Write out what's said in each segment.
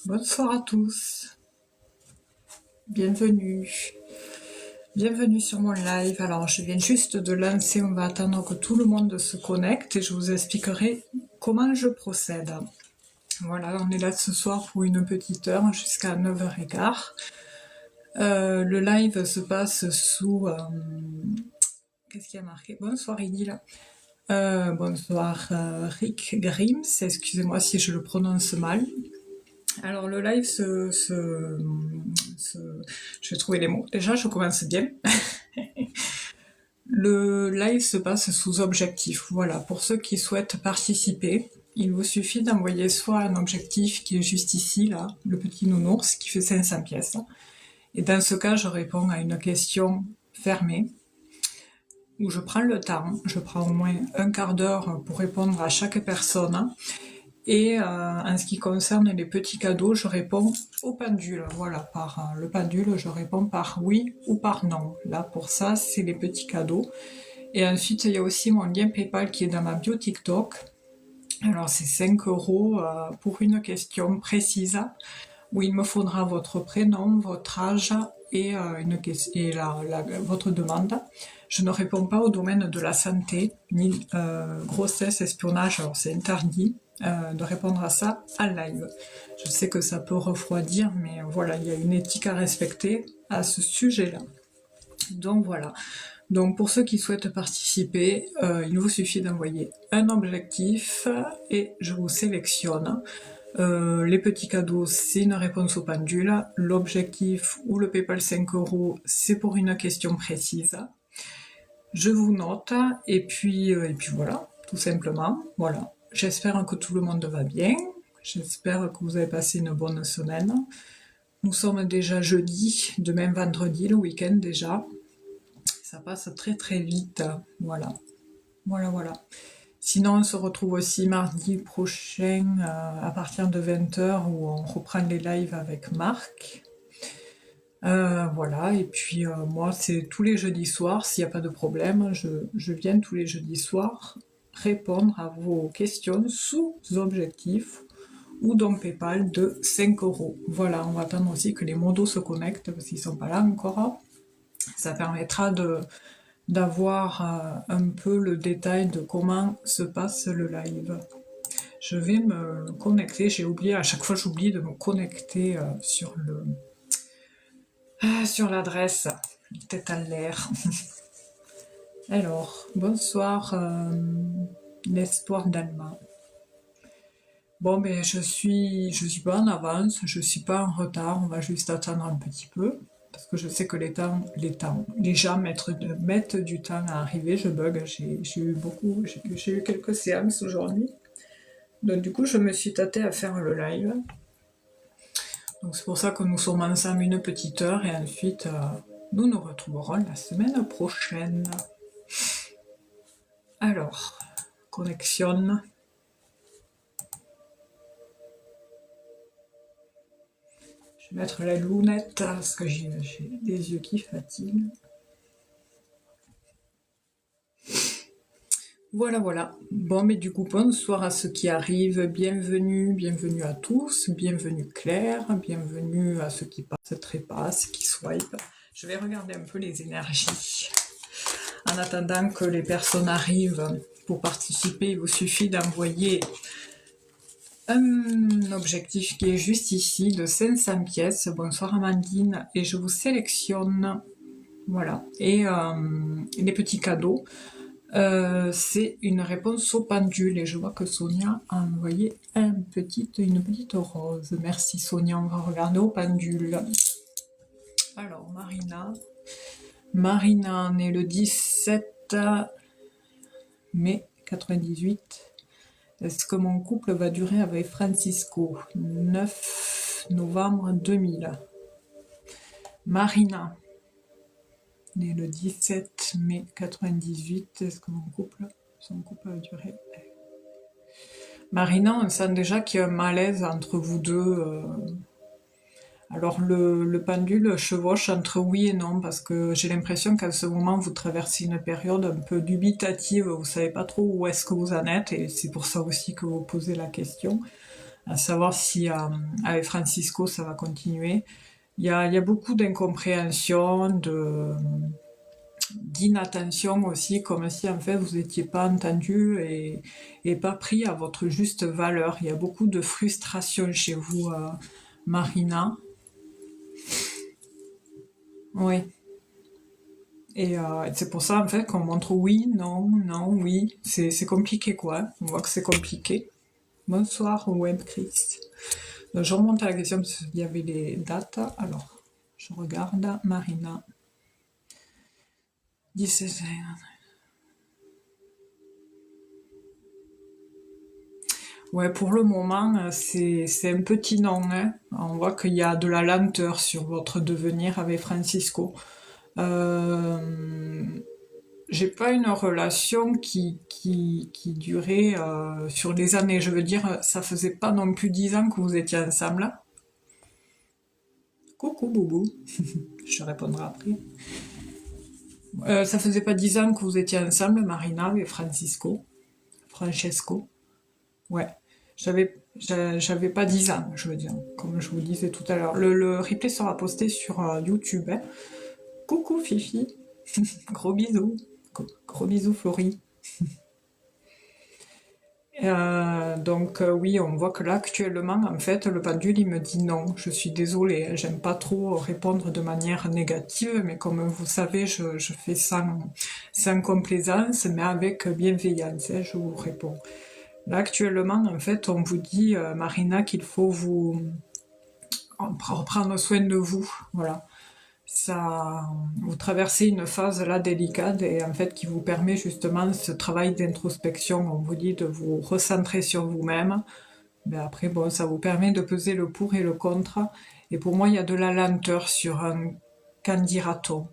Bonsoir à tous, bienvenue. Bienvenue sur mon live. Alors je viens juste de lancer, on va attendre que tout le monde se connecte et je vous expliquerai comment je procède. Voilà, on est là ce soir pour une petite heure jusqu'à 9h15. Le live se passe sous... Qu'est-ce qu'il y a marqué? Bonsoir Idil. Bonsoir Rick Grims, excusez-moi si je le prononce mal. Alors le live je vais trouver les mots. Déjà, je commence bien. Le live se passe sous objectif. Voilà, pour ceux qui souhaitent participer, il vous suffit d'envoyer soit un objectif qui est juste ici, là, le petit nounours, qui fait 500 pièces. Et dans ce cas, je réponds à une question fermée, où je prends le temps, je prends au moins un quart d'heure pour répondre à chaque personne. Et en ce qui concerne les petits cadeaux, je réponds au pendule. Voilà, par le pendule, je réponds par oui ou par non. Là, pour ça, c'est les petits cadeaux. Et ensuite, il y a aussi mon lien PayPal qui est dans ma bio TikTok. Alors, c'est 5 € pour une question précise, où il me faudra votre prénom, votre âge et votre demande. Je ne réponds pas au domaine de la santé, ni grossesse, espionnage, alors c'est interdit de répondre à ça en live. Je sais que ça peut refroidir, mais voilà, il y a une éthique à respecter à ce sujet-là. Donc voilà. Donc pour ceux qui souhaitent participer, il vous suffit d'envoyer un objectif et je vous sélectionne. Les petits cadeaux, c'est une réponse au pendule. L'objectif ou le PayPal 5 €, c'est pour une question précise. Je vous note et puis voilà, tout simplement. Voilà. J'espère que tout le monde va bien. J'espère que vous avez passé une bonne semaine. Nous sommes déjà jeudi, demain vendredi, le week-end déjà. Ça passe très très vite. Voilà. Voilà. Sinon, on se retrouve aussi mardi prochain à partir de 20h où on reprend les lives avec Marc. Voilà, et puis moi, c'est tous les jeudis soirs, s'il n'y a pas de problème, je viens tous les jeudis soirs répondre à vos questions sous objectif ou dans PayPal de 5 €. Voilà, on va attendre aussi que les modos se connectent parce qu'ils ne sont pas là encore. Ça permettra d'avoir un peu le détail de comment se passe le live. Je vais me connecter, j'ai oublié, à chaque fois j'oublie de me connecter sur l'adresse, tête à l'air. Alors, bonsoir l'espoir d'Alma. Bon, mais je suis pas en avance, je suis pas en retard, on va juste attendre un petit peu. Parce que je sais que les gens mettent du temps à arriver, je bug, j'ai eu quelques séances aujourd'hui. Donc du coup, je me suis tâtée à faire le live. Donc c'est pour ça que nous sommes ensemble une petite heure et ensuite nous nous retrouverons la semaine prochaine. Alors, connexion. Je vais mettre la lunette parce que j'ai des yeux qui fatiguent. Voilà. Bon, mais du coup, bonsoir à ceux qui arrivent. Bienvenue à tous. Bienvenue Claire. Bienvenue à ceux qui passent, trépassent, qui swipe. Je vais regarder un peu les énergies. En attendant que les personnes arrivent pour participer, il vous suffit d'envoyer un objectif qui est juste ici, de 500 pièces. Bonsoir Amandine. Et je vous sélectionne. Voilà. Et les petits cadeaux. C'est une réponse au pendule et je vois que Sonia a envoyé une petite rose. Merci Sonia, on va regarder au pendule. Alors Marina née le 17 mai 98. Est-ce que mon couple va durer avec Francisco? 9 novembre 2000. Marina née le 17 mai 98. Est-ce que son couple va durer? Marina, on sent déjà qu'il y a un malaise entre vous deux. Alors le pendule chevauche entre oui et non, parce que j'ai l'impression qu'à ce moment vous traversez une période un peu dubitative, vous savez pas trop où est-ce que vous en êtes, et c'est pour ça aussi que vous posez la question. à savoir si avec Francisco ça va continuer. Il y a beaucoup d'incompréhension, d'inattention aussi, comme si en fait vous n'étiez pas entendu et pas pris à votre juste valeur. Il y a beaucoup de frustration chez vous, Marina. Oui. Et c'est pour ça en fait qu'on montre oui, non, non, oui. C'est compliqué quoi. On voit que c'est compliqué. Bonsoir Web Chris. Donc, je remonte à la question parce qu'il y avait les dates. Alors, je regarde Marina. 17. Ouais, pour le moment, c'est un petit non, hein. On voit qu'il y a de la lenteur sur votre devenir avec Francisco. Euh, j'ai pas une relation qui durait sur des années. Je veux dire, ça faisait pas non plus 10 ans que vous étiez ensemble. Coucou Boubou, je répondrai après. Ça faisait pas 10 ans que vous étiez ensemble, Marina et Francesco. Ouais. J'avais pas 10 ans, je veux dire, comme je vous disais tout à l'heure. Le replay sera posté sur YouTube, hein. Coucou Fifi, gros bisous. Gros bisous Florie. Donc oui, on voit que là actuellement, en fait, le pendule il me dit non. Je suis désolée, hein, j'aime pas trop répondre de manière négative, mais comme vous savez, je fais sans complaisance, mais avec bienveillance, hein, je vous réponds. Là actuellement, en fait, on vous dit, Marina, qu'il faut vous prendre soin de vous, voilà. Ça, vous traversez une phase là délicate et en fait qui vous permet justement ce travail d'introspection. On vous dit de vous recentrer sur vous-même. Mais après, bon, ça vous permet de peser le pour et le contre. Et pour moi, il y a de la lenteur sur un qu'en dira-t-on.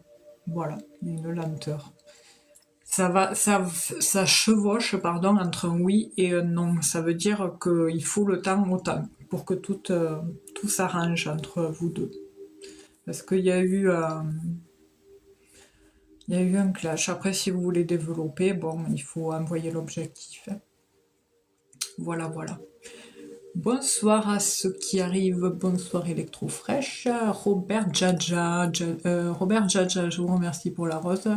Voilà, il y a une lenteur. Ça chevauche, pardon, entre un oui et un non. Ça veut dire qu'il faut le temps au temps pour que tout s'arrange entre vous deux. Parce qu'il y a eu il y a eu un clash. Après, si vous voulez développer, bon, il faut envoyer l'objectif. Voilà, voilà. Bonsoir à ceux qui arrivent. Bonsoir Electrofresh. Robert Jaja. Robert Jaja, je vous remercie pour la rose.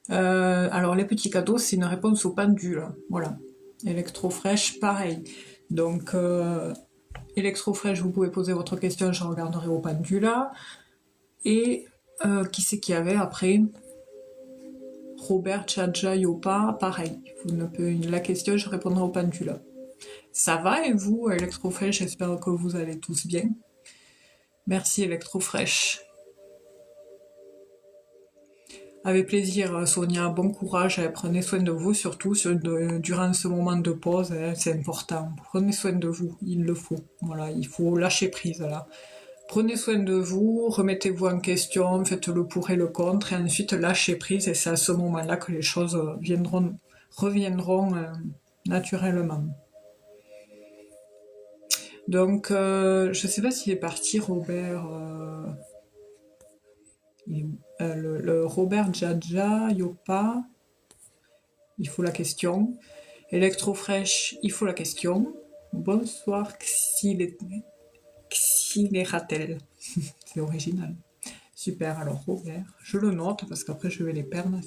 Alors, les petits cadeaux, c'est une réponse au pendule. Voilà. Electrofresh, pareil. Donc, Electrofresh, vous pouvez poser votre question, je regarderai au pendule. Et qui c'est qu'il y avait après? Robert Chadja Yopa, pareil. La question, je répondrai au pendule. Ça va et vous, Electrofresh? J'espère que vous allez tous bien. Merci, Electrofresh. Avec plaisir, Sonia. Bon courage. Prenez soin de vous, surtout durant ce moment de pause. C'est important. Prenez soin de vous. Il le faut. Voilà, il faut lâcher prise là. Prenez soin de vous, remettez-vous en question, faites le pour et le contre, et ensuite lâchez prise, et c'est à ce moment-là que les choses reviendront naturellement. Donc, je ne sais pas s'il est parti, Robert. Le Robert Jaja, Yopa, il faut la question. Electrofresh, il faut la question. Bonsoir, Xileratel. C'est original. Super, alors Robert, je le note parce qu'après je vais les perdre.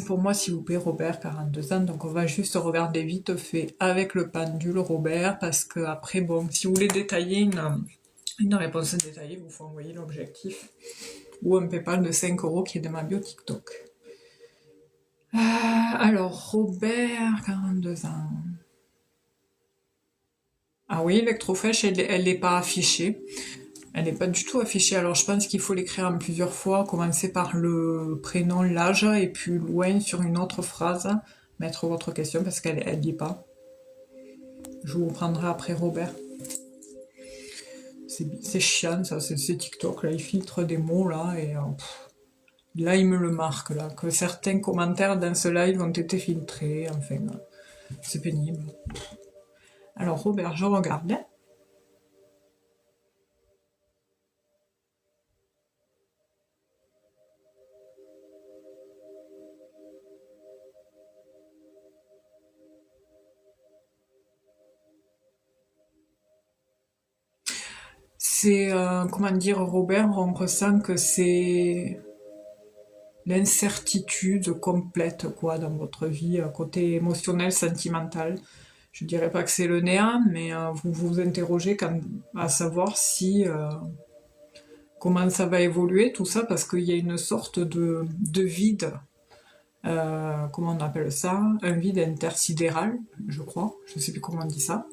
Pour moi, s'il vous plaît, Robert, 42 ans. Donc on va juste regarder vite fait avec le pendule, Robert, parce que après, bon, si vous voulez détailler une réponse détaillée, il vous faut envoyer l'objectif ou un PayPal de 5 € qui est dans ma bio TikTok. Alors, Robert, 42 ans. Ah oui, Electrofresh, elle n'est pas affichée. Elle n'est pas du tout affichée, alors je pense qu'il faut l'écrire en plusieurs fois, commencer par le prénom, l'âge, et puis loin sur une autre phrase, mettre votre question parce qu'elle n'y est pas. Je vous prendrai après Robert. C'est chiant ça, c'est TikTok, là, il filtre des mots là, et là il me le marque, là, que certains commentaires dans ce live ont été filtrés, enfin, c'est pénible. Alors Robert, je regarde. c'est, comment dire, Robert, on ressent que c'est l'incertitude complète, quoi, dans votre vie, côté émotionnel, sentimental. Je dirais pas que c'est le néant, mais vous vous interrogez à savoir si comment ça va évoluer, tout ça, parce qu'il y a une sorte de vide, comment on appelle ça, un vide intersidéral, je crois, je sais plus comment on dit ça.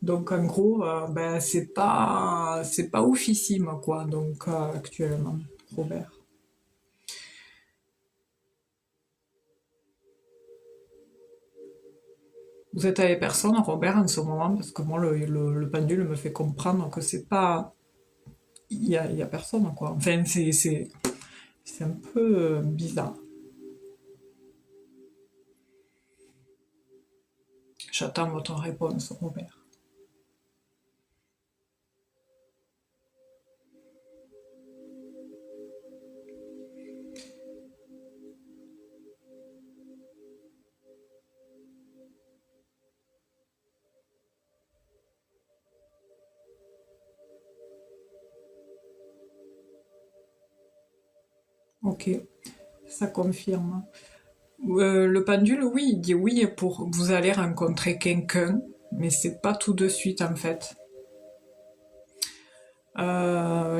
Donc en gros, ben c'est pas oufissime quoi, donc actuellement, Robert. Vous êtes avec personne, Robert, en ce moment, parce que moi le pendule me fait comprendre que c'est pas, il y a personne quoi. Enfin c'est un peu bizarre. J'attends votre réponse, Robert. Ok, ça confirme. Le pendule, oui, il dit oui pour vous allez rencontrer quelqu'un, mais c'est pas tout de suite en fait.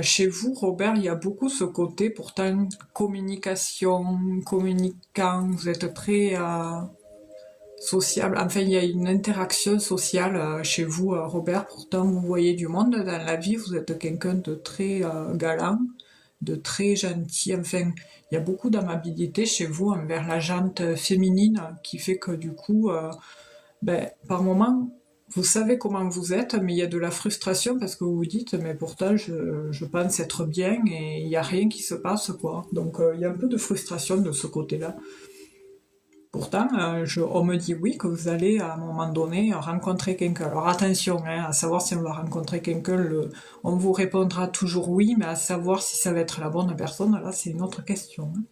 Chez vous, Robert, il y a beaucoup ce côté, pourtant, communication, communicant, vous êtes très sociable. Enfin, il y a une interaction sociale chez vous, Robert. Pourtant, vous voyez du monde dans la vie, vous êtes quelqu'un de très galant, de très gentil. Enfin, il y a beaucoup d'amabilité chez vous envers la jante féminine qui fait que du coup, ben, par moment, vous savez comment vous êtes, mais il y a de la frustration parce que vous vous dites, mais pourtant je pense être bien et il n'y a rien qui se passe, quoi. Donc il y a un peu de frustration de ce côté-là. Pourtant, on me dit oui, que vous allez à un moment donné rencontrer quelqu'un. Alors attention, hein, à savoir si on va rencontrer quelqu'un, on vous répondra toujours oui, mais à savoir si ça va être la bonne personne, là c'est une autre question, hein.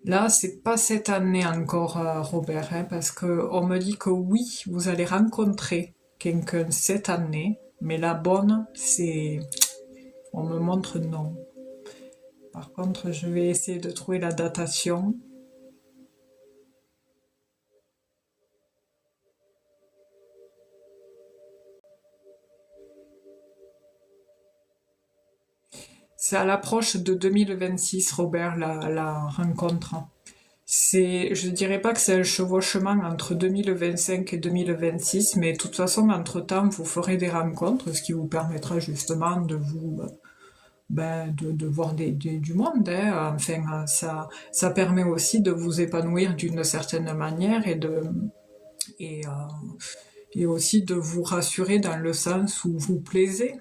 Là, c'est pas cette année encore, Robert, hein, parce que on me dit que oui, vous allez rencontrer quelqu'un cette année, mais la bonne, on me montre non. Par contre, je vais essayer de trouver la datation. C'est à l'approche de 2026, Robert, la rencontre. Je dirais pas que c'est un chevauchement entre 2025 et 2026, mais de toute façon, entre-temps, vous ferez des rencontres, ce qui vous permettra justement de de voir du monde, hein. Enfin, ça permet aussi de vous épanouir d'une certaine manière et, et aussi de vous rassurer dans le sens où vous plaisez.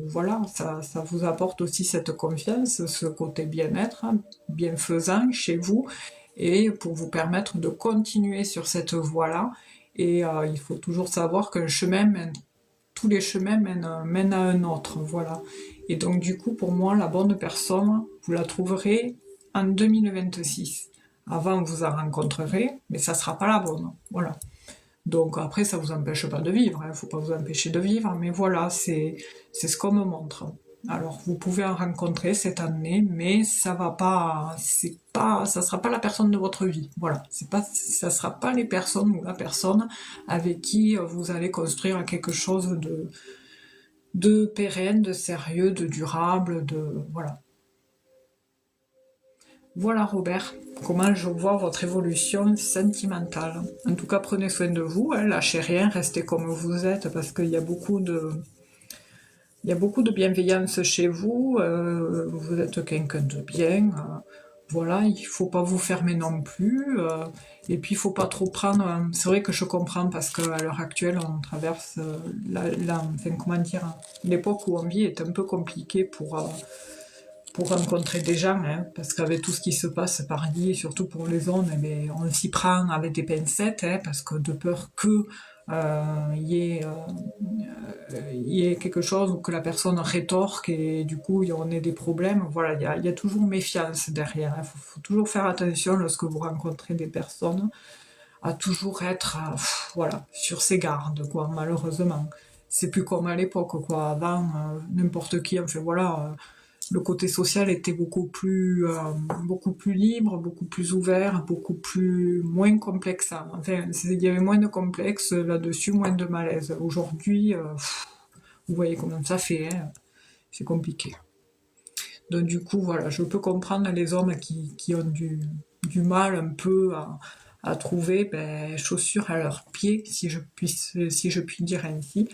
Voilà, ça vous apporte aussi cette confiance, ce côté bien-être, hein, bienfaisant chez vous, et pour vous permettre de continuer sur cette voie-là. Et il faut toujours savoir qu'un chemin tous les chemins mènent à un autre, voilà. Et donc du coup, pour moi, la bonne personne, vous la trouverez en 2026. Avant, vous en rencontrerez, mais ça sera pas la bonne, voilà. Donc après, ça vous empêche pas de vivre, hein, faut pas vous empêcher de vivre, mais voilà, c'est ce qu'on me montre. Alors, vous pouvez en rencontrer cette année, mais ça va pas, ça sera pas la personne de votre vie. Voilà, ça sera pas les personnes ou la personne avec qui vous allez construire quelque chose de pérenne, de sérieux, de durable, voilà. Voilà Robert, comment je vois votre évolution sentimentale. En tout cas, prenez soin de vous, hein, lâchez rien, restez comme vous êtes parce qu'il y a beaucoup de bienveillance chez vous, vous êtes quelqu'un de bien, voilà, il faut pas vous fermer non plus, et puis il faut pas trop prendre, c'est vrai que je comprends parce qu'à l'heure actuelle on traverse enfin, comment dire, l'époque où on vit est un peu compliquée pour rencontrer des gens, hein, parce qu'avec tout ce qui se passe par ici, surtout pour les zones, eh bien, on s'y prend avec des pincettes, hein, parce que de peur que y ait quelque chose ou que la personne rétorque et du coup il y en ait des problèmes. Voilà, il y a toujours méfiance derrière. Il faut toujours faire attention lorsque vous rencontrez des personnes à toujours être voilà, sur ses gardes, quoi, malheureusement. C'est plus comme à l'époque, quoi. Avant, n'importe qui, enfin voilà, le côté social était beaucoup plus libre, beaucoup plus ouvert, beaucoup plus moins complexe. Enfin, il y avait moins de complexes là-dessus, moins de malaise. Aujourd'hui, vous voyez comment ça fait, hein, c'est compliqué. Donc du coup, voilà, je peux comprendre les hommes qui ont du mal un peu à trouver chaussures à leurs pieds, si je puis dire ainsi.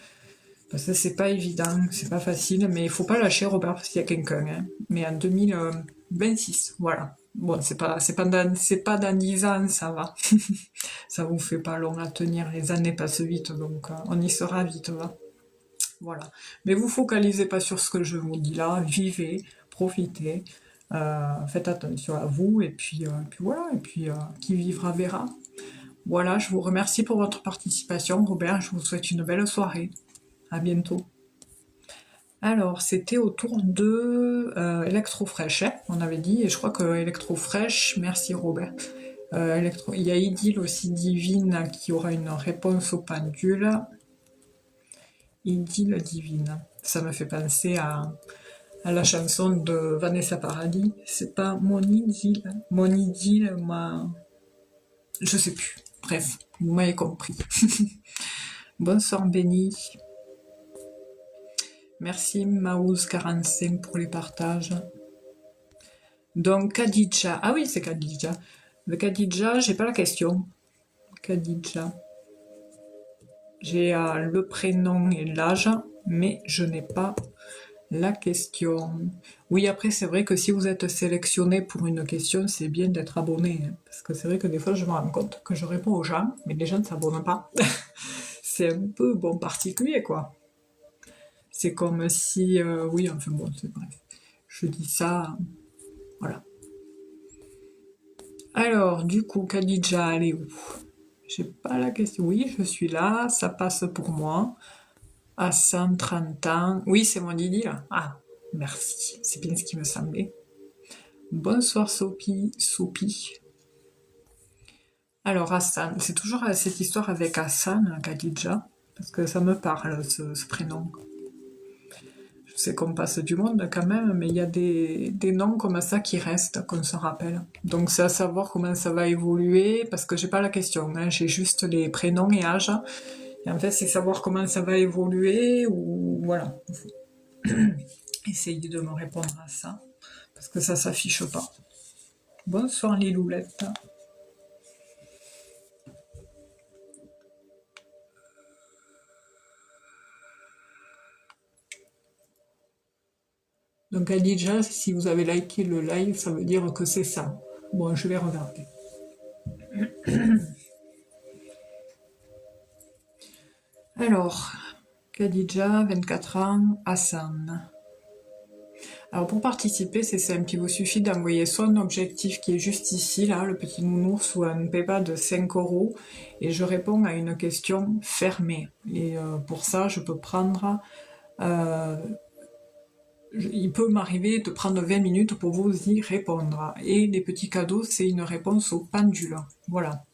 Parce que c'est pas évident, c'est pas facile, mais il faut pas lâcher Robert parce qu'il y a quelqu'un. Hein. Mais en 2026, voilà. Bon, c'est pas dans 10 ans, ça va. Ça vous fait pas long à tenir, les années passent vite, donc on y sera vite, va. Voilà. Mais vous focalisez pas sur ce que je vous dis là, vivez, profitez, faites attention à vous, et puis voilà, et puis qui vivra verra. Voilà, je vous remercie pour votre participation, Robert, je vous souhaite une belle soirée. À bientôt. Alors, c'était autour de Electrofresh, hein, on avait dit, et je crois que Electrofresh, merci Robert. Il y a Idylle aussi Divine qui aura une réponse au pendule. Idylle Divine. Ça me fait penser à la chanson de Vanessa Paradis. C'est pas mon idylle, je sais plus. Bref, vous m'avez compris. Bonsoir Béni. Merci Maouz45 pour les partages. Donc Khadija. Ah oui, c'est Khadija. Le Khadija, j'ai pas la question. Khadija. J'ai le prénom et l'âge, mais je n'ai pas la question. Oui, après, c'est vrai que si vous êtes sélectionné pour une question, c'est bien d'être abonné. Hein, parce que c'est vrai que des fois, je me rends compte que je réponds aux gens, mais les gens ne s'abonnent pas. C'est un peu bon particulier, quoi. C'est comme si... oui, enfin bon, c'est bref. Je dis ça... Voilà. Alors, du coup, Khadija, elle est où? J'ai pas la question. Oui, je suis là, ça passe pour moi. À 130 ans. Oui, c'est mon Didi, là. Ah, merci. C'est bien ce qui me semblait. Bonsoir, Sophie. Alors, Hassan. C'est toujours cette histoire avec Hassan, Khadija. Parce que ça me parle, ce prénom. Je sais qu'on passe du monde quand même, mais il y a des noms comme ça qui restent, qu'on se rappelle. Donc c'est à savoir comment ça va évoluer, parce que j'ai pas la question, hein, j'ai juste les prénoms et âge. Et en fait, c'est savoir comment ça va évoluer, ou voilà. Essayez de me répondre à ça, parce que ça s'affiche pas. Bonsoir les loulettes. Donc Adija, si vous avez liké le live, ça veut dire que c'est ça. Bon, je vais regarder. Alors, Khadija, 24 ans, Hassan. Alors pour participer, c'est simple, il vous suffit d'envoyer soit un objectif qui est juste ici, là, le petit nounours, ou un PayPal de 5 €, et je réponds à une question fermée. Et pour ça, je peux prendre... il peut m'arriver de prendre 20 minutes pour vous y répondre. Et les petits cadeaux, c'est une réponse au pendule. Voilà.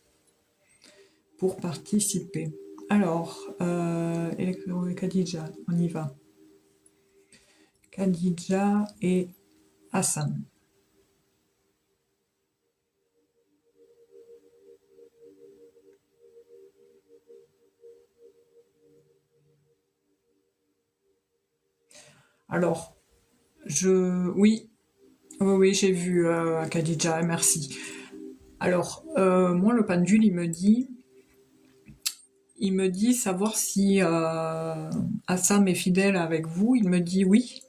Pour participer. Alors, Khadija, on y va. Khadija et Hassan. Alors, oui, oui, j'ai vu Khadija, merci. Alors, moi, le pendule, il me dit savoir si Hassan est fidèle avec vous. Il me dit oui,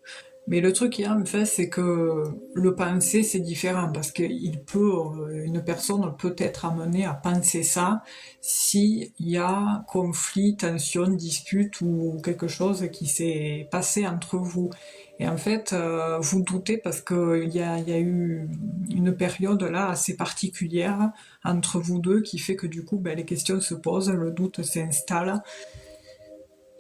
Mais le truc qu'il y a en fait, c'est que le penser, c'est différent, parce que une personne peut être amenée à penser ça s'il y a conflit, tension, dispute ou quelque chose qui s'est passé entre vous. Et en fait, vous doutez parce qu'il y a eu une période là assez particulière entre vous deux qui fait que du coup, ben, les questions se posent, le doute s'installe.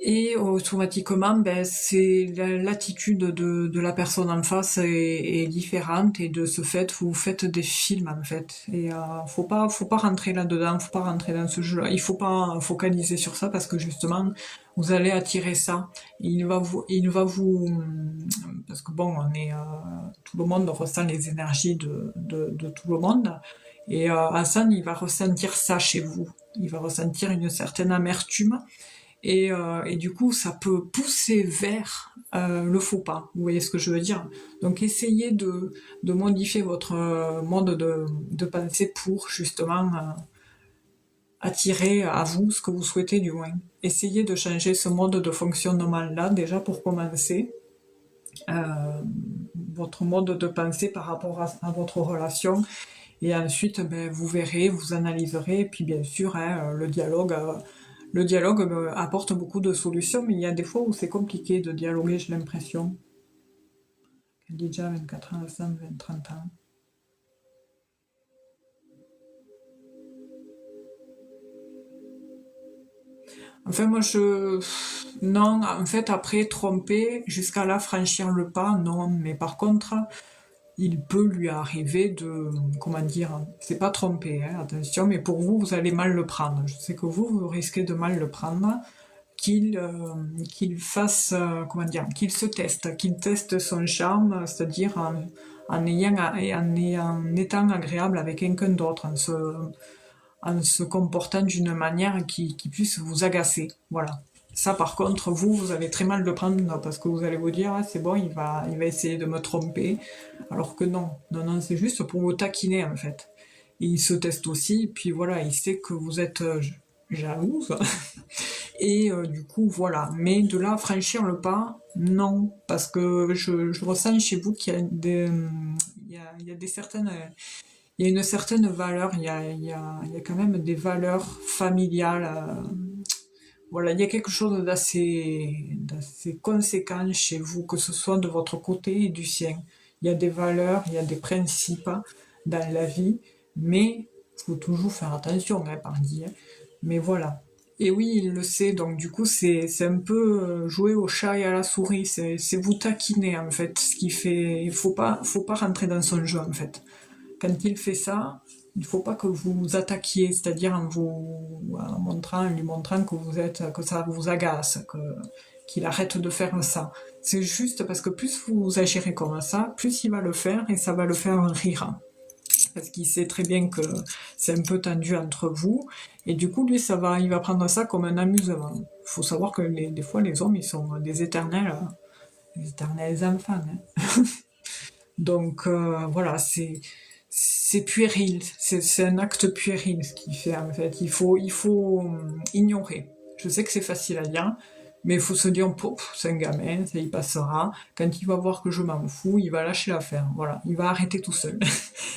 Et automatiquement, ben, c'est l'attitude de la personne en face est différente et de ce fait, vous faites des films en fait. Et faut pas rentrer là-dedans, faut pas rentrer dans ce jeu-là. Il faut pas focaliser sur ça parce que justement, vous allez attirer ça. Il va vous, parce que bon, tout le monde ressent les énergies de tout le monde. Et Hassan, il va ressentir ça chez vous. Il va ressentir une certaine amertume et du coup, ça peut pousser vers le faux pas. Vous voyez ce que je veux dire? Donc, essayez de modifier votre mode de pensée pour justement attirer à vous ce que vous souhaitez du moins. Essayez de changer ce mode de fonctionnement-là, déjà pour commencer. Euh, Votre mode de pensée par rapport à votre relation. Et ensuite, ben, vous verrez, vous analyserez, et puis bien sûr, hein, le dialogue apporte beaucoup de solutions, mais il y a des fois où c'est compliqué de dialoguer, j'ai l'impression. Déjà 24 ans, 5, 20, 30 ans. Enfin, moi, non, en fait, après, tromper, jusqu'à là, franchir le pas, non. Mais par contre, il peut lui arriver de... Comment dire? C'est pas tromper, hein, attention, mais pour vous, vous allez mal le prendre. Je sais que vous risquez de mal le prendre. Qu'il fasse, comment dire, qu'il se teste, qu'il teste son charme, c'est-à-dire en étant agréable avec quelqu'un d'autre, en se comportant d'une manière qui puisse vous agacer. Voilà. Ça, par contre, vous allez très mal le prendre parce que vous allez vous dire, ah, c'est bon, il va essayer de me tromper. Alors que non. Non, non, c'est juste pour vous taquiner, en fait. Et il se teste aussi, puis voilà, il sait que vous êtes jalouse. Et du coup, voilà. Mais de là à franchir le pas, non. Parce que je ressens chez vous qu'il y a il y a des certaines, il y a une certaine valeur, il y a quand même des valeurs familiales. Voilà, il y a quelque chose d'assez conséquent chez vous, que ce soit de votre côté et du sien. Il y a des valeurs, il y a des principes dans la vie, mais il faut toujours faire attention, hein, par dire. Mais voilà. Et oui, il le sait, donc du coup, c'est un peu jouer au chat et à la souris, c'est vous taquiner, en fait, ce qui fait... faut pas rentrer dans son jeu, en fait. Quand il fait ça, il faut pas que vous vous attaquiez, c'est-à-dire en lui montrant que vous êtes, que ça vous agace, qu'il arrête de faire ça. C'est juste parce que plus vous agirez comme ça, plus il va le faire et ça va le faire rire. Parce qu'il sait très bien que c'est un peu tendu entre vous, et du coup, lui, il va prendre ça comme un amusement. Il faut savoir que des fois, les hommes, ils sont des éternels enfants, hein. Donc voilà, c'est puéril, c'est un acte puéril ce qu'il fait en fait. Il faut ignorer. Je sais que c'est facile à dire, mais il faut se dire, pouf, c'est un gamin, ça y passera. Quand il va voir que je m'en fous, il va lâcher l'affaire. Voilà, il va arrêter tout seul.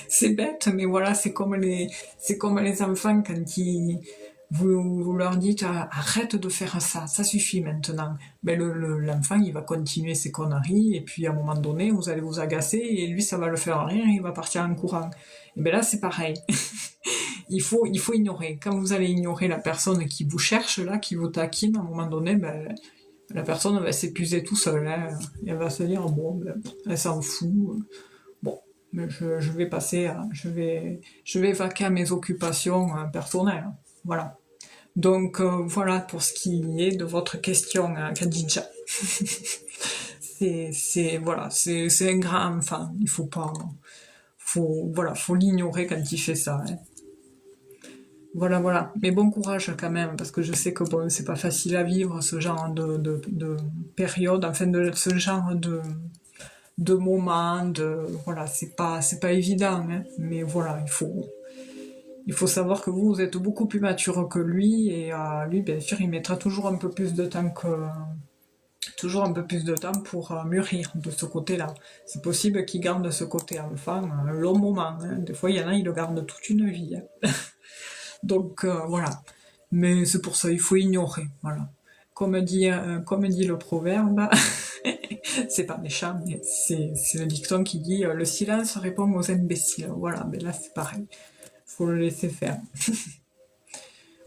C'est bête, mais voilà, c'est comme les enfants quand vous leur dites, ah, arrête de faire ça, ça suffit maintenant. Ben l'enfant, il va continuer ses conneries, et puis à un moment donné, vous allez vous agacer, et lui, ça va le faire rire, et il va partir en courant. Et ben là, c'est pareil. Il faut ignorer. Quand vous allez ignorer la personne qui vous cherche, là, qui vous taquine, à un moment donné, ben, la personne va s'épuiser tout seul, hein. Elle va se dire, bon, ben, elle s'en fout. Bon, mais je vais passer, je vais vaquer à mes occupations personnelles. Voilà. Donc voilà pour ce qui est de votre question, Khadija. Voilà, c'est un grand enfant. Il faut pas, voilà, faut l'ignorer quand il fait ça, hein. Voilà, voilà. Mais bon courage quand même, parce que je sais que bon, c'est pas facile à vivre ce genre de période, enfin de ce genre de moments, voilà, c'est pas évident, hein. Mais voilà, il faut savoir que vous êtes beaucoup plus mature que lui, et lui, bien sûr, il mettra toujours un peu plus de temps toujours un peu plus de temps pour mûrir de ce côté-là. C'est possible qu'ils gardent ce côté enfant un long moment, hein. Des fois, il y en a, ils le gardent toute une vie, hein. Donc voilà. Mais c'est pour ça, il faut ignorer. Voilà. Comme dit le proverbe, c'est pas méchant, mais c'est le dicton qui dit le silence répond aux imbéciles. Voilà, mais là c'est pareil. Faut le laisser faire.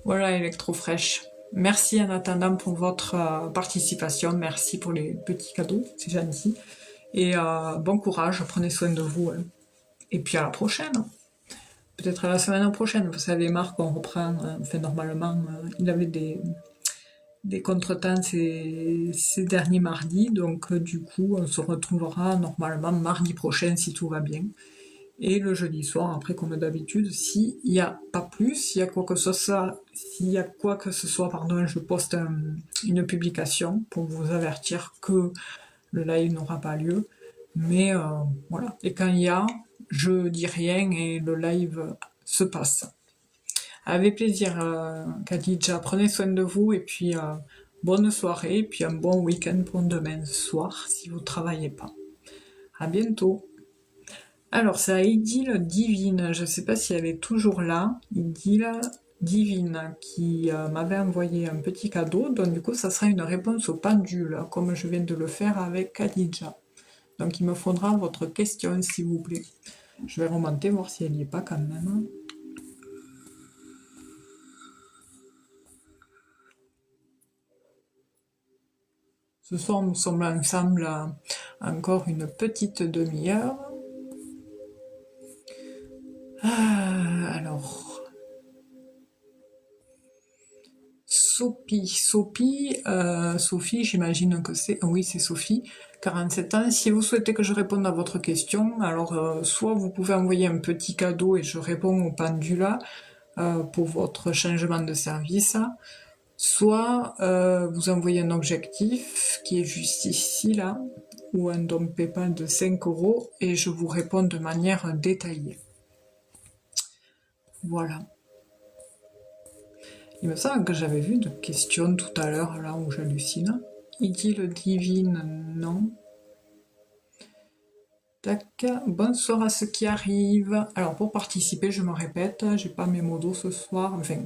Voilà, Electrofresh. Merci en attendant pour votre participation. Merci pour les petits cadeaux, c'est gentil. Et bon courage, prenez soin de vous, hein. Et puis à la prochaine. Peut-être à la semaine prochaine. Vous savez, Marc, on reprend. Enfin, normalement, il avait des contretemps ces derniers mardis. Donc, du coup, on se retrouvera normalement mardi prochain si tout va bien. Et le jeudi soir, après, comme d'habitude, s'il n'y a pas plus, s'il y a quoi que ce soit, pardon, je poste une publication pour vous avertir que le live n'aura pas lieu. Mais voilà. Et quand il y a, je dis rien et le live se passe. Avec plaisir, Khadija. Prenez soin de vous et puis bonne soirée et puis un bon week-end pour demain soir si vous ne travaillez pas. À bientôt. Alors, c'est à Idylle Divine. Je ne sais pas si elle est toujours là. Idylle Divine qui m'avait envoyé un petit cadeau. Donc, du coup, ça sera une réponse au pendule, comme je viens de le faire avec Khadija. Donc, il me faudra votre question, s'il vous plaît. Je vais remonter, voir si elle n'y est pas quand même. Ce soir, nous sommes ensemble encore une petite demi-heure. Alors, Sophie, j'imagine que c'est... Oui, c'est Sophie, 47 ans. Si vous souhaitez que je réponde à votre question, alors soit vous pouvez envoyer un petit cadeau et je réponds au pendule pour votre changement de service, soit vous envoyez un objectif qui est juste ici, là, ou un don PayPal de 5 € et je vous réponds de manière détaillée. Voilà. Il me semble que j'avais vu de questions tout à l'heure, là où j'hallucine. Idylle Divine, non. Tac. Bonsoir à ceux qui arrivent. Alors pour participer, je me répète, j'ai pas mes modos ce soir. Enfin,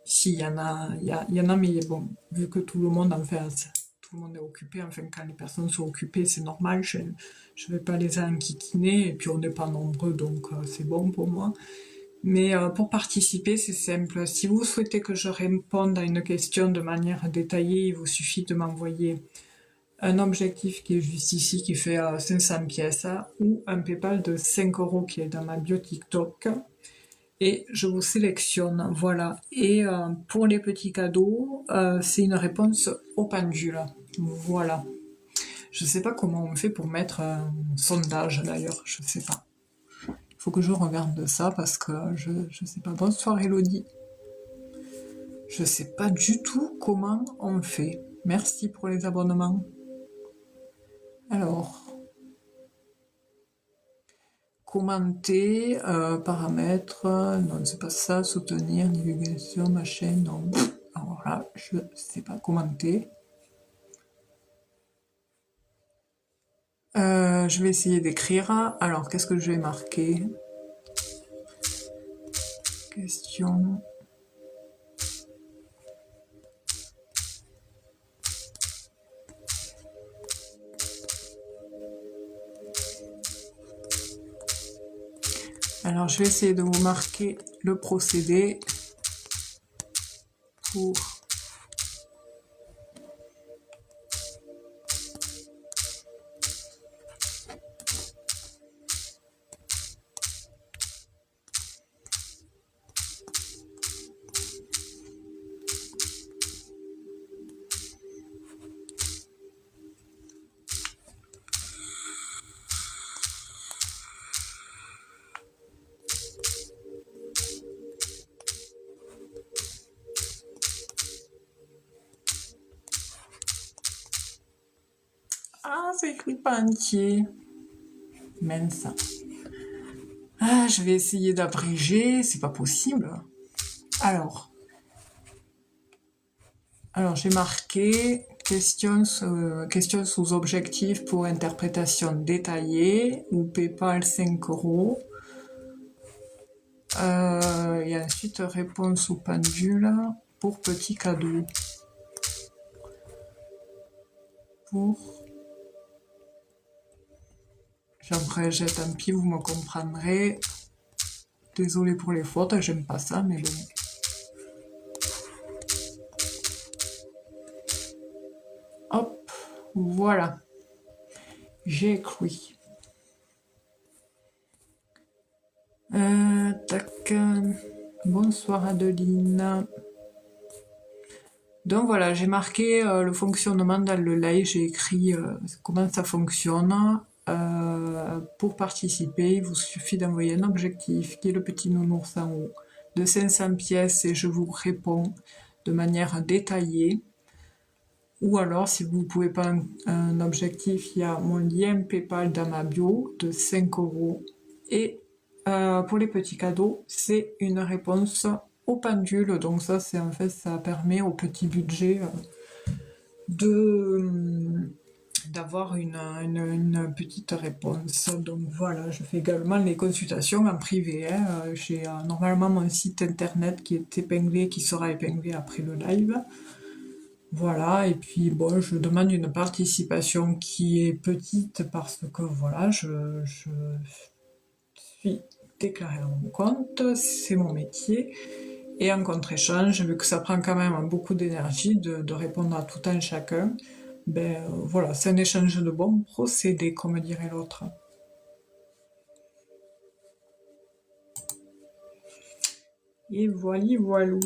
si, il y en a, mais bon, vu que tout le monde en fait, tout le monde est occupé, enfin quand les personnes sont occupées, c'est normal, je vais pas les enquiquiner, et puis on n'est pas nombreux, donc c'est bon pour moi. Mais pour participer, c'est simple. Si vous souhaitez que je réponde à une question de manière détaillée, il vous suffit de m'envoyer un objectif qui est juste ici, qui fait 500 pièces, ou un PayPal de 5 € qui est dans ma bio TikTok. Et je vous sélectionne, voilà. Et pour les petits cadeaux, c'est une réponse au pendule. Voilà. Je sais pas comment on fait pour mettre un sondage d'ailleurs, je sais pas. Faut que je regarde ça parce que je sais pas. Bonsoir Elodie. Je sais pas du tout comment on fait. Merci pour les abonnements. Alors, commenter, paramètres, non c'est pas ça, soutenir, divulgation, ma chaîne, non. Alors là, je sais pas commenter. Je vais essayer d'écrire. Alors, qu'est-ce que je vais marquer? Question. Alors, je vais essayer de vous marquer le procédé pour... Ah, c'est écrit pas entier. Mince. Ah, je vais essayer d'abréger, c'est pas possible. Alors j'ai marqué Question sous objectif pour interprétation détaillée ou PayPal 5 €. Et ensuite réponse au pendule pour petit cadeau. J'abrège, tant pis, vous me comprendrez. Désolée pour les fautes, j'aime pas ça, mais bon. Hop, voilà. J'ai écrit. Tac. Bonsoir Adeline. Donc voilà, j'ai marqué le fonctionnement dans le live, j'ai écrit comment ça fonctionne. Pour participer, il vous suffit d'envoyer un objectif qui est le petit nounours en haut de 500 pièces et je vous réponds de manière détaillée. Ou alors, si vous ne pouvez pas un objectif, il y a mon lien PayPal dans ma bio de 5 €. Et pour les petits cadeaux, c'est une réponse au pendule. Donc ça, c'est en fait, ça permet au petit budget d'avoir une petite réponse. Donc voilà, je fais également les consultations en privé. J'ai normalement mon site internet qui est épinglé, qui sera épinglé après le live. Voilà, et puis bon, je demande une participation qui est petite parce que voilà, je suis déclarée à mon compte, c'est mon métier. Et en contre-échange, vu que ça prend quand même beaucoup d'énergie de répondre à tout un chacun, ben voilà, c'est un échange de bons procédés, comme dirait l'autre. Et voilou.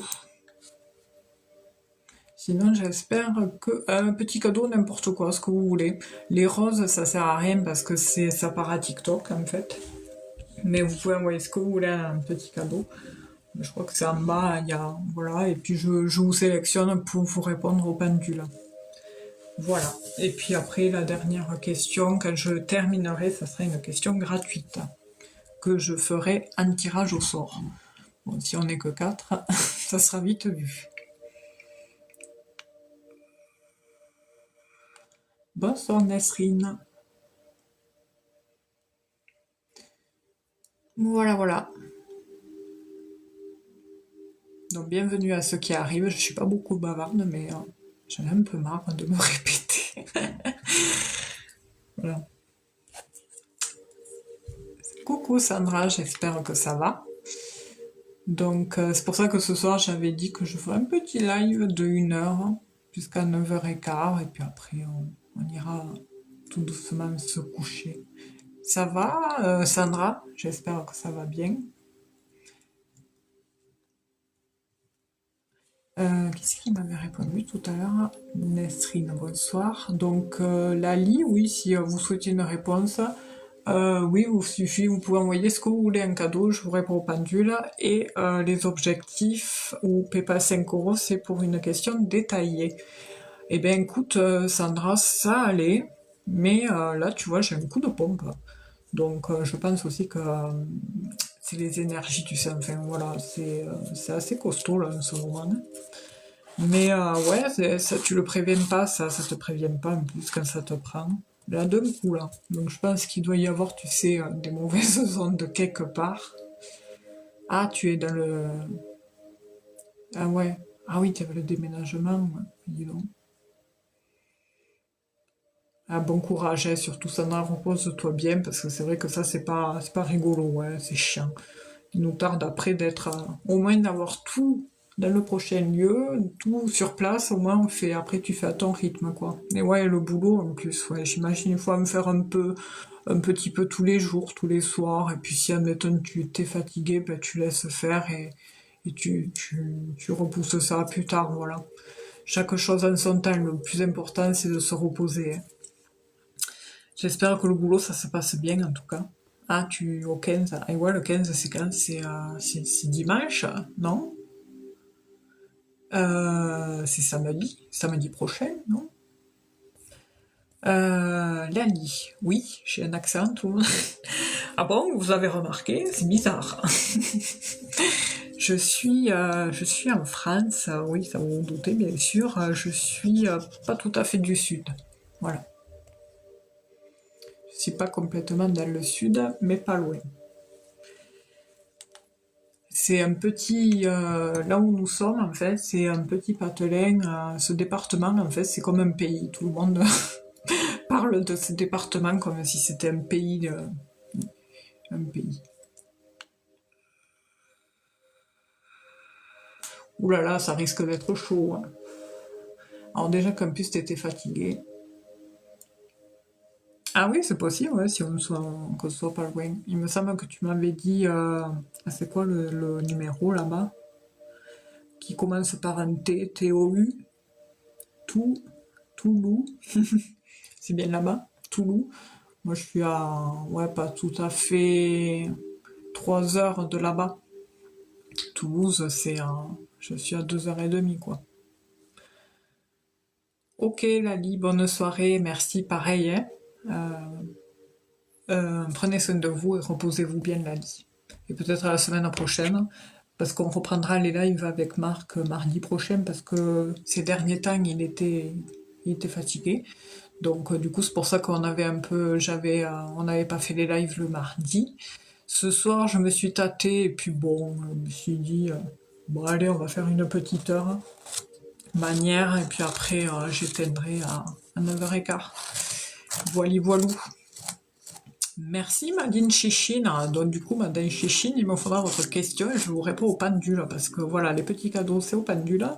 Sinon, j'espère que un petit cadeau, n'importe quoi, ce que vous voulez. Les roses, ça sert à rien parce que ça part à TikTok en fait. Mais vous pouvez envoyer ce que vous voulez, un petit cadeau. Je crois que c'est en bas, il y a voilà. Et puis je vous sélectionne pour vous répondre au pendule. Voilà. Et puis après, la dernière question, quand je terminerai, ça sera une question gratuite que je ferai en tirage au sort. Bon, si on n'est que 4, ça sera vite vu. Bonsoir Nesrine. Voilà. Donc bienvenue à ceux qui arrivent. Je suis pas beaucoup bavarde, mais j'en ai un peu marre de me répéter. Voilà. Coucou Sandra, j'espère que ça va. Donc c'est pour ça que ce soir j'avais dit que je ferais un petit live de 1 heure jusqu'à 9h15 et puis après on ira tout doucement se coucher. Ça va Sandra? J'espère que ça va bien. Qu'est-ce qui m'avait répondu tout à l'heure? Nesrine, bonsoir. Donc Lali, oui, si vous souhaitez une réponse, oui, vous pouvez envoyer ce que vous voulez en cadeau, je vous réponds au pendule. Et les objectifs ou PayPal 5 €, c'est pour une question détaillée. Eh bien écoute, Sandra, ça allait, mais là, tu vois, j'ai un coup de pompe. Donc je pense aussi que c'est les énergies, tu sais, enfin voilà, c'est assez costaud là en ce moment. Mais ouais, ça, tu le préviens pas, ça te prévient pas en plus quand ça te prend. Là, d'un coup, là. Donc je pense qu'il doit y avoir, tu sais, des mauvaises ondes quelque part. Ah, tu es dans le... Ah ouais. Ah oui, tu avais le déménagement, ouais. Dis donc. Ah, bon courage, hein, surtout ça, repose-toi bien, parce que c'est vrai que ça, c'est pas rigolo, ouais, c'est chiant. Il nous tarde après d'être, au moins d'avoir tout dans le prochain lieu, tout sur place, au moins on fait, après tu fais à ton rythme, quoi. Et ouais, le boulot en plus, ouais, j'imagine, il faut en faire un petit peu tous les jours, tous les soirs, et puis si, admettons, tu t'es fatigué, ben, tu laisses faire et tu repousses ça plus tard, voilà. Chaque chose en son temps, le plus important, c'est de se reposer, hein. J'espère que le boulot, ça se passe bien, en tout cas. Ah, au 15. Et ouais, le 15, c'est quand? C'est dimanche, non? C'est samedi prochain, non? Lundi. Oui, j'ai un accent, tout le monde. Ah bon, vous avez remarqué? C'est bizarre. je suis en France, oui, ça vous en doutez bien sûr, je suis pas tout à fait du sud, voilà. Je suis pas complètement dans le sud, mais pas loin. C'est un petit, là où nous sommes en fait, c'est un petit patelin, ce département en fait, c'est comme un pays, tout le monde parle de ce département comme si c'était un pays, un pays. Ouh là là, ça risque d'être chaud, hein. Alors déjà qu'en plus t'étais fatigué. Ah oui, c'est possible, ouais, si qu'on soit pas loin. Il me semble que tu m'avais dit, c'est quoi le numéro là-bas? Qui commence par un T, T-O-U, tout, Toulou, c'est bien là-bas, Toulou. Moi je suis à, ouais, pas tout à fait 3 heures de là-bas. Toulouse, je suis à 2h30, quoi. Ok, Lali, bonne soirée, merci, pareil, hein. Prenez soin de vous et reposez-vous bien, Lali. Et peut-être à la semaine prochaine, parce qu'on reprendra les lives avec Marc mardi prochain, parce que ces derniers temps, il était fatigué. Donc du coup, c'est pour ça qu'on avait un peu, on n'avait pas fait les lives le mardi. Ce soir, je me suis tâtée, et puis bon, je me suis dit, bon allez, on va faire une petite heure, manière, et puis après, j'éteindrai à 9h15. Voili voilou. Merci Madine Chichine. Donc du coup, Madine Chichine, il me faudra votre question et je vous réponds au pendule, parce que voilà, les petits cadeaux, c'est au pendule.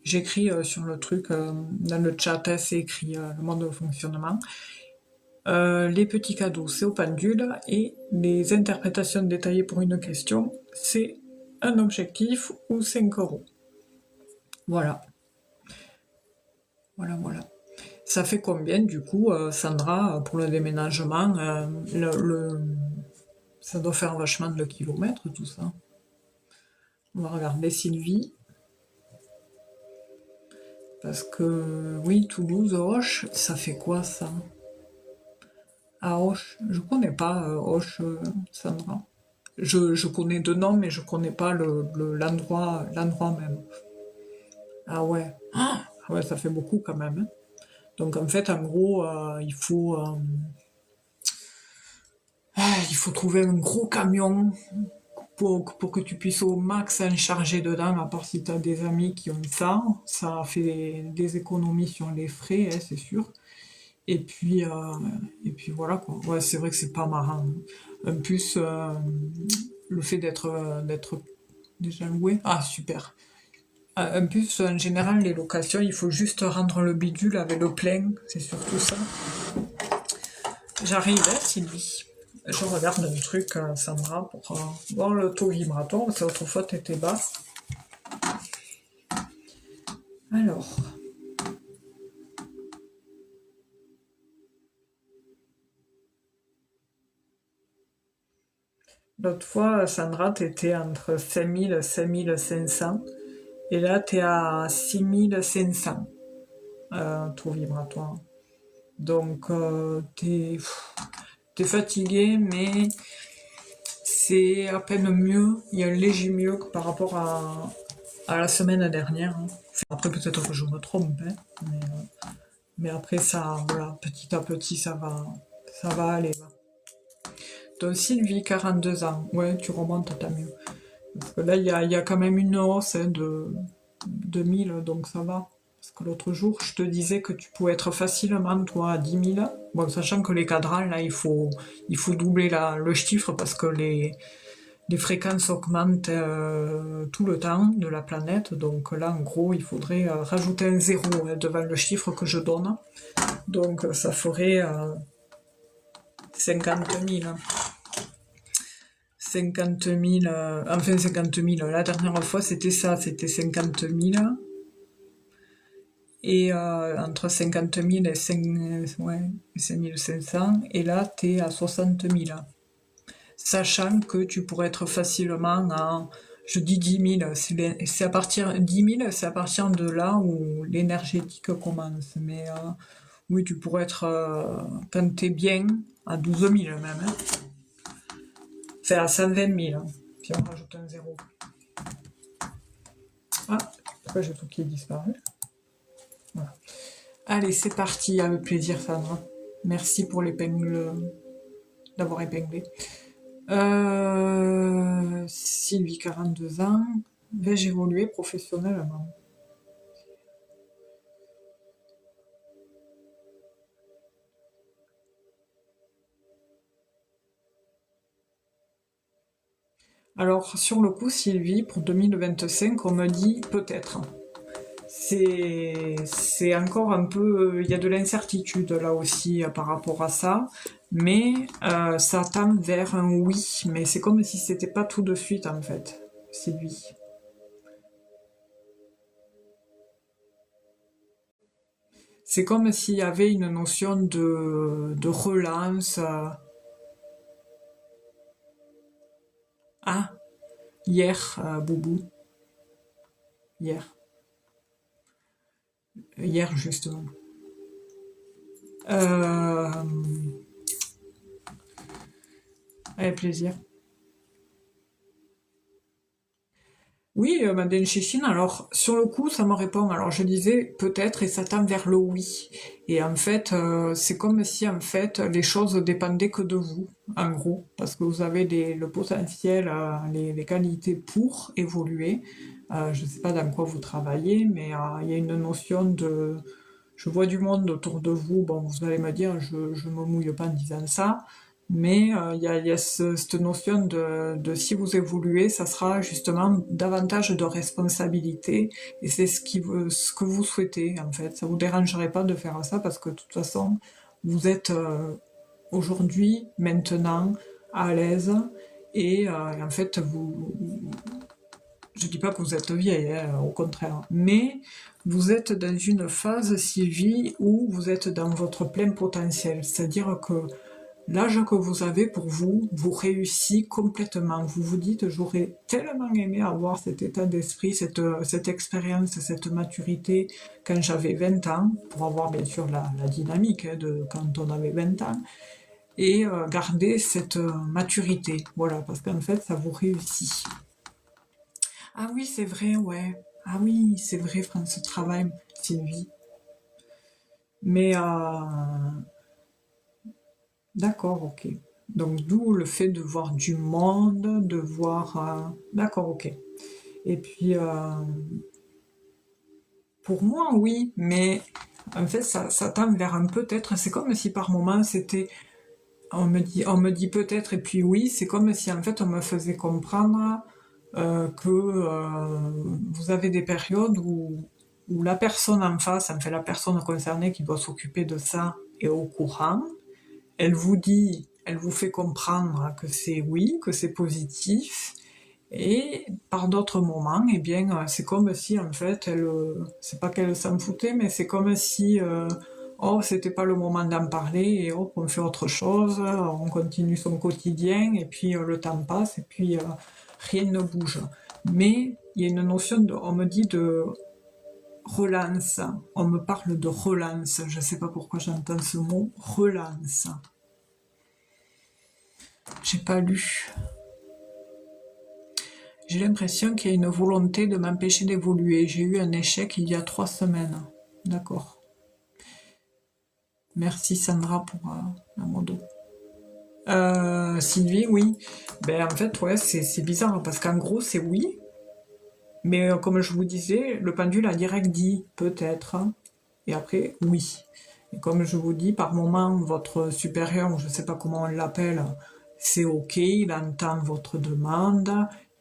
J'écris sur le truc, dans le chat, c'est écrit le mode de fonctionnement. Les petits cadeaux, c'est au pendule, et les interprétations détaillées pour une question, c'est un objectif ou 5 euros. Voilà. Voilà, voilà. Ça fait combien, du coup, Sandra, pour le déménagement, ça doit faire vachement de kilomètres, tout ça. On va regarder Sylvie. Parce que, oui, Toulouse, Auch, ça fait quoi, ça? À Auch, je connais pas Auch, Sandra. Je connais deux noms, mais je connais pas l'endroit même. Ah ouais. Ah ouais, ça fait beaucoup quand même, hein. Donc en fait, en gros, il faut trouver un gros camion pour que tu puisses au max en charger dedans, à part si tu as des amis qui ont ça. Ça fait des économies sur les frais, hein, c'est sûr. Et puis, voilà quoi. Ouais, c'est vrai que c'est pas marrant. En plus, le fait d'être déjà loué. Ah, super. En plus, en général, les locations, il faut juste rendre le bidule avec le plein. C'est surtout ça. J'arrive, hein, Sylvie. Je regarde un truc, Sandra, pour voir le taux vibratoire, parce qu'autrefois, t'étais basse. Alors. L'autre fois, Sandra, t'étais entre 5000 et 5500. Et là, t'es à 6500, taux vibratoire. Donc, t'es fatigué, mais c'est à peine mieux. Il y a un léger mieux que par rapport à la semaine dernière, hein. Après, peut-être que je me trompe, hein, mais après, ça, voilà, petit à petit, ça va aller. Va. Donc, Sylvie, 42 ans. Ouais, tu remontes, t'as mieux. Parce que là, il y a quand même une hausse, hein, de 1000, donc ça va. Parce que l'autre jour, je te disais que tu pouvais être facilement, toi, à 10 000. Bon, sachant que les cadrans, là, il faut doubler le chiffre parce que les fréquences augmentent tout le temps de la planète. Donc là, en gros, il faudrait rajouter un zéro, hein, devant le chiffre que je donne. Donc ça ferait 50 000. 50 000, enfin 50 000. La dernière fois, c'était ça, c'était 50 000. Et entre 50 000 et 5 500. Et là, t'es à 60 000. Sachant que tu pourrais être facilement à, je dis 10 000, c'est à partir, 10 000, c'est à partir de là où l'énergétique commence. Mais oui, tu pourrais être, quand t'es bien, à 12 000 même. Hein. C'est à 120 000, puis on rajoute un zéro. Pourquoi j'ai tout qui est disparu? Voilà. Allez, c'est parti, avec plaisir, Sandra. Merci pour l'épingle, d'avoir épinglé. Sylvie, 42 ans. Vais-je évoluer professionnellement? Alors, sur le coup, Sylvie, pour 2025, on me dit peut-être. C'est encore un peu... Il y a de l'incertitude là aussi par rapport à ça, mais ça tend vers un oui, mais c'est comme si c'était pas tout de suite en fait, Sylvie. C'est comme s'il y avait une notion de relance. Ah, hier, Boubou. Hier. Hier, justement. Euh, avec plaisir. Oui, Madeleine Chichine, alors sur le coup, ça me répond. Alors je disais peut-être et ça tend vers le oui. Et en fait, c'est comme si en fait les choses dépendaient que de vous, en gros, parce que vous avez le potentiel, les qualités pour évoluer. Je ne sais pas dans quoi vous travaillez, mais il y a une notion de... Je vois du monde autour de vous, bon, vous allez me dire, je me mouille pas en disant ça, mais il y a cette notion de si vous évoluez, ça sera justement davantage de responsabilité, et c'est ce que vous souhaitez, en fait. Ça vous dérangerait pas de faire ça, parce que de toute façon, vous êtes aujourd'hui, maintenant, à l'aise, et en fait, je dis pas que vous êtes vieille, hein, au contraire, mais vous êtes dans une phase, Sylvie, où vous êtes dans votre plein potentiel. C'est-à-dire que l'âge que vous avez pour vous, vous réussit complètement. Vous vous dites, j'aurais tellement aimé avoir cet état d'esprit, cette expérience, cette maturité quand j'avais 20 ans, pour avoir bien sûr la dynamique de quand on avait 20 ans, et garder cette maturité. Voilà, parce qu'en fait, ça vous réussit. Ah oui, c'est vrai, ouais. Ah oui, c'est vrai, France Travail, Sylvie. Mais, d'accord, ok. Donc, d'où le fait de voir du monde, de voir... d'accord, ok. Et puis, pour moi, oui, mais en fait, ça tend vers un peut-être. C'est comme si par moment, c'était... on me dit peut-être, et puis oui, c'est comme si en fait, on me faisait comprendre que vous avez des périodes où la personne en face, en fait la personne concernée qui doit s'occuper de ça est au courant, elle vous dit, elle vous fait comprendre que c'est oui, que c'est positif, et par d'autres moments, eh bien, c'est comme si en fait, c'est pas qu'elle s'en foutait, mais c'est comme si oh, c'était pas le moment d'en parler, et hop, on fait autre chose, on continue son quotidien, et puis le temps passe, et puis rien ne bouge. Mais il y a une notion on me dit de relance, on me parle de relance, je sais pas pourquoi j'entends ce mot, relance. J'ai pas lu. J'ai l'impression qu'il y a une volonté de m'empêcher d'évoluer. J'ai eu un échec il y a 3 semaines. D'accord. Merci Sandra pour la modo. Sylvie, oui. Ben en fait, ouais, c'est bizarre parce qu'en gros, c'est oui. Mais comme je vous disais, le pendule a direct dit peut-être. Et après, oui. Et comme je vous dis, par moment, votre supérieur, je ne sais pas comment on l'appelle, c'est ok, il entend votre demande,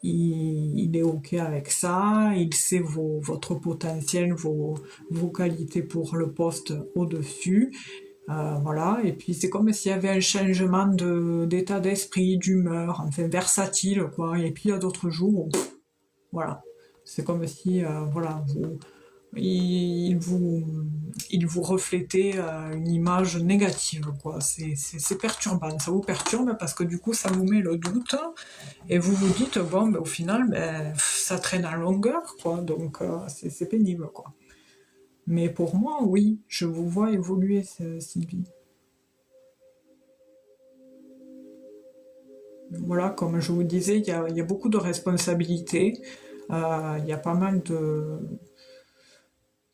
il est ok avec ça, il sait votre potentiel, vos qualités pour le poste au-dessus. Voilà, et puis c'est comme s'il y avait un changement d'état d'esprit, d'humeur, enfin versatile, quoi. Et puis il y a d'autres jours où, voilà, c'est comme si, voilà, il vous, il vous reflétait une image négative, quoi. C'est perturbant, ça vous perturbe parce que du coup ça vous met le doute et vous vous dites, bon, ben, au final, ben, ça traîne en longueur, quoi, donc c'est pénible, quoi. Mais pour moi, oui, je vous vois évoluer, Sylvie. Voilà, comme je vous disais, il y a beaucoup de responsabilités, il y a pas mal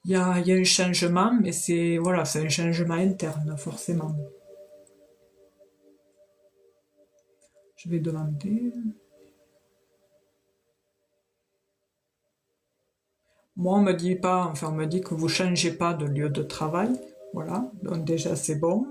il y a un changement, mais c'est voilà, c'est un changement interne, forcément. Je vais demander. Moi, on me dit pas, enfin, on me dit que vous changez pas de lieu de travail. Voilà, donc déjà c'est bon.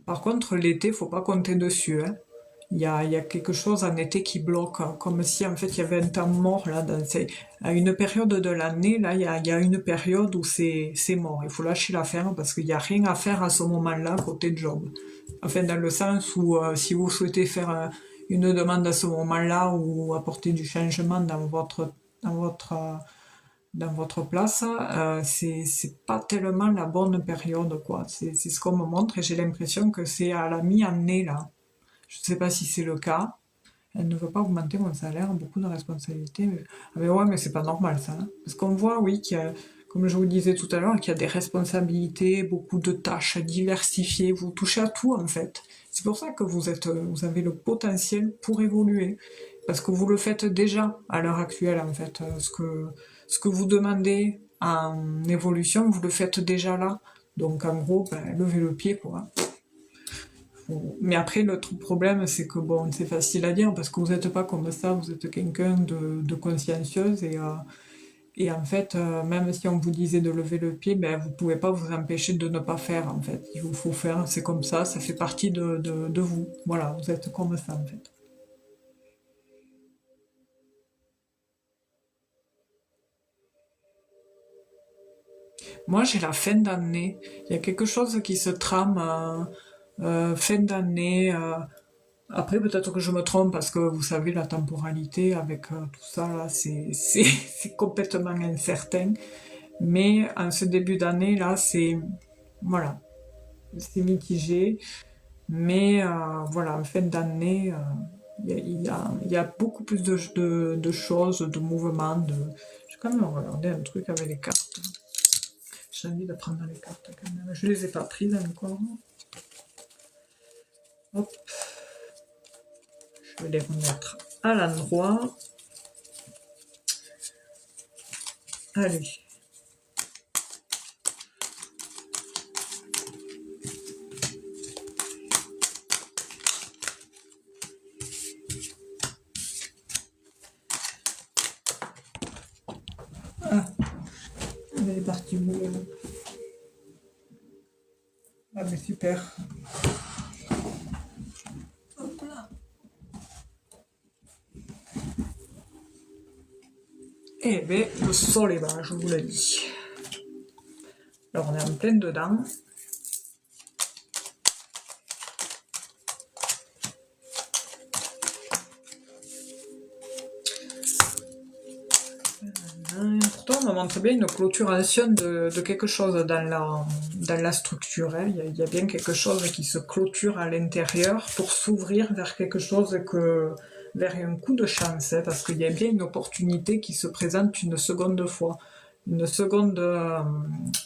Par contre, l'été, faut pas compter dessus, hein. Il y a quelque chose en été qui bloque, hein, comme si en fait il y avait un temps mort là. À une période de l'année, là, il y a une période où c'est mort. Il faut lâcher l'affaire parce qu'il n'y a rien à faire à ce moment-là côté job. Enfin, dans le sens où si vous souhaitez faire une demande à ce moment-là ou apporter du changement dans votre dans votre place, c'est pas tellement la bonne période, quoi. C'est ce qu'on me montre et j'ai l'impression que c'est à la mi-année, là. Je sais pas si c'est le cas. Elle ne veut pas augmenter mon salaire, beaucoup de responsabilités. Ah mais ouais, mais c'est pas normal, ça, hein. Parce qu'on voit, oui, comme je vous disais tout à l'heure, qu'il y a des responsabilités, beaucoup de tâches diversifiées. Vous touchez à tout, en fait. C'est pour ça que vous avez le potentiel pour évoluer. Parce que vous le faites déjà à l'heure actuelle, en fait. Ce que vous demandez en évolution, vous le faites déjà là. Donc, en gros, ben, levez le pied, quoi. Mais après, l'autre problème, c'est que bon, c'est facile à dire parce que vous n'êtes pas comme ça, vous êtes quelqu'un de consciencieuse et en fait, même si on vous disait de lever le pied, ben, vous pouvez pas vous empêcher de ne pas faire en fait. Il vous faut faire, c'est comme ça fait partie de vous. Voilà, vous êtes comme ça en fait. Moi, j'ai la fin d'année. Il y a quelque chose qui se trame fin d'année. Après, peut-être que je me trompe parce que vous savez, la temporalité avec tout ça, là, c'est complètement incertain. Mais en ce début d'année, là, voilà, c'est mitigé. Mais voilà, en fin d'année, il y a beaucoup plus de choses, de mouvements. Je vais quand même regarder un truc avec les cartes. J'ai envie de prendre les cartes quand même. Je les ai pas prises encore. Hop, je vais les remettre à l'endroit. Allez. Ah, elle est partie où là? Ah mais super. Hop là. Eh ben, le sol est bas, je vous l'ai dit. Alors on est en plein dedans. Pourtant, on me montre bien une clôturation de quelque chose dans la structure, hein. Il y a bien quelque chose qui se clôture à l'intérieur pour s'ouvrir vers quelque chose vers un coup de chance, hein, parce qu'il y a bien une opportunité qui se présente une seconde fois. Une seconde,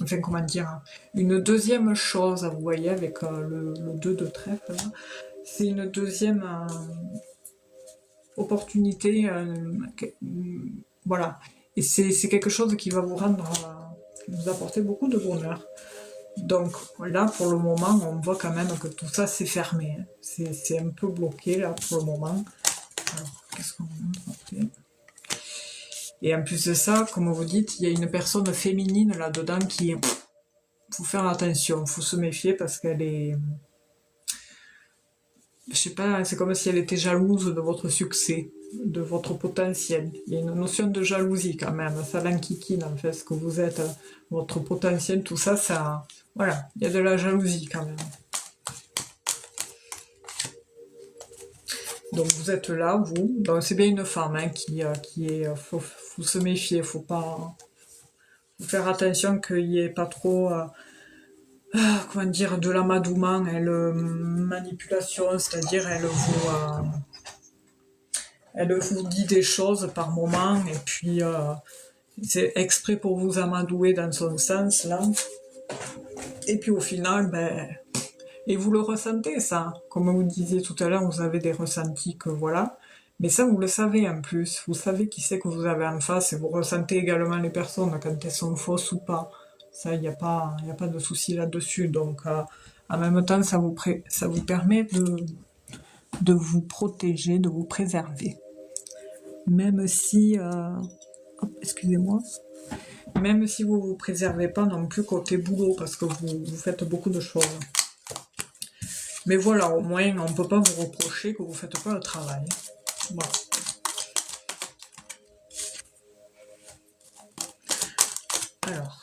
enfin comment dire, une deuxième chose, vous voyez, avec le 2 de trèfle, là. C'est une deuxième opportunité, voilà. Et c'est quelque chose qui va vous rendre, qui vous apporter beaucoup de bonheur. Donc là, pour le moment, on voit quand même que tout ça c'est fermé, hein. C'est un peu bloqué là pour le moment. Alors, qu'est-ce qu'on montre après? Et en plus de ça, comme vous dites, il y a une personne féminine là-dedans qui faut faire attention, faut se méfier parce qu'elle est, je sais pas, c'est comme si elle était jalouse de votre succès, de votre potentiel. Il y a une notion de jalousie quand même, ça l'enquiquine en fait, ce que vous êtes, votre potentiel, tout ça, voilà, il y a de la jalousie quand même. Donc vous êtes là, vous, donc c'est bien une femme hein, qui est, faut se méfier, faut faire attention qu'il n'y ait pas trop, comment dire, de l'amadouement et le manipulation, c'est-à-dire elle vous dit des choses par moment et puis c'est exprès pour vous amadouer dans son sens, là. Et puis au final, ben, et vous le ressentez, ça. Comme vous disiez tout à l'heure, vous avez des ressentis que voilà. Mais ça, vous le savez en plus. Vous savez qui c'est que vous avez en face et vous ressentez également les personnes quand elles sont fausses ou pas. Ça, y a pas de souci là-dessus. Donc, en même temps, ça vous permet de vous protéger, de vous préserver. Même si, hop, excusez-moi, même si vous vous préservez pas non plus côté boulot parce que vous faites beaucoup de choses. Mais voilà, au moins, on ne peut pas vous reprocher que vous ne faites pas le travail. Voilà. Alors.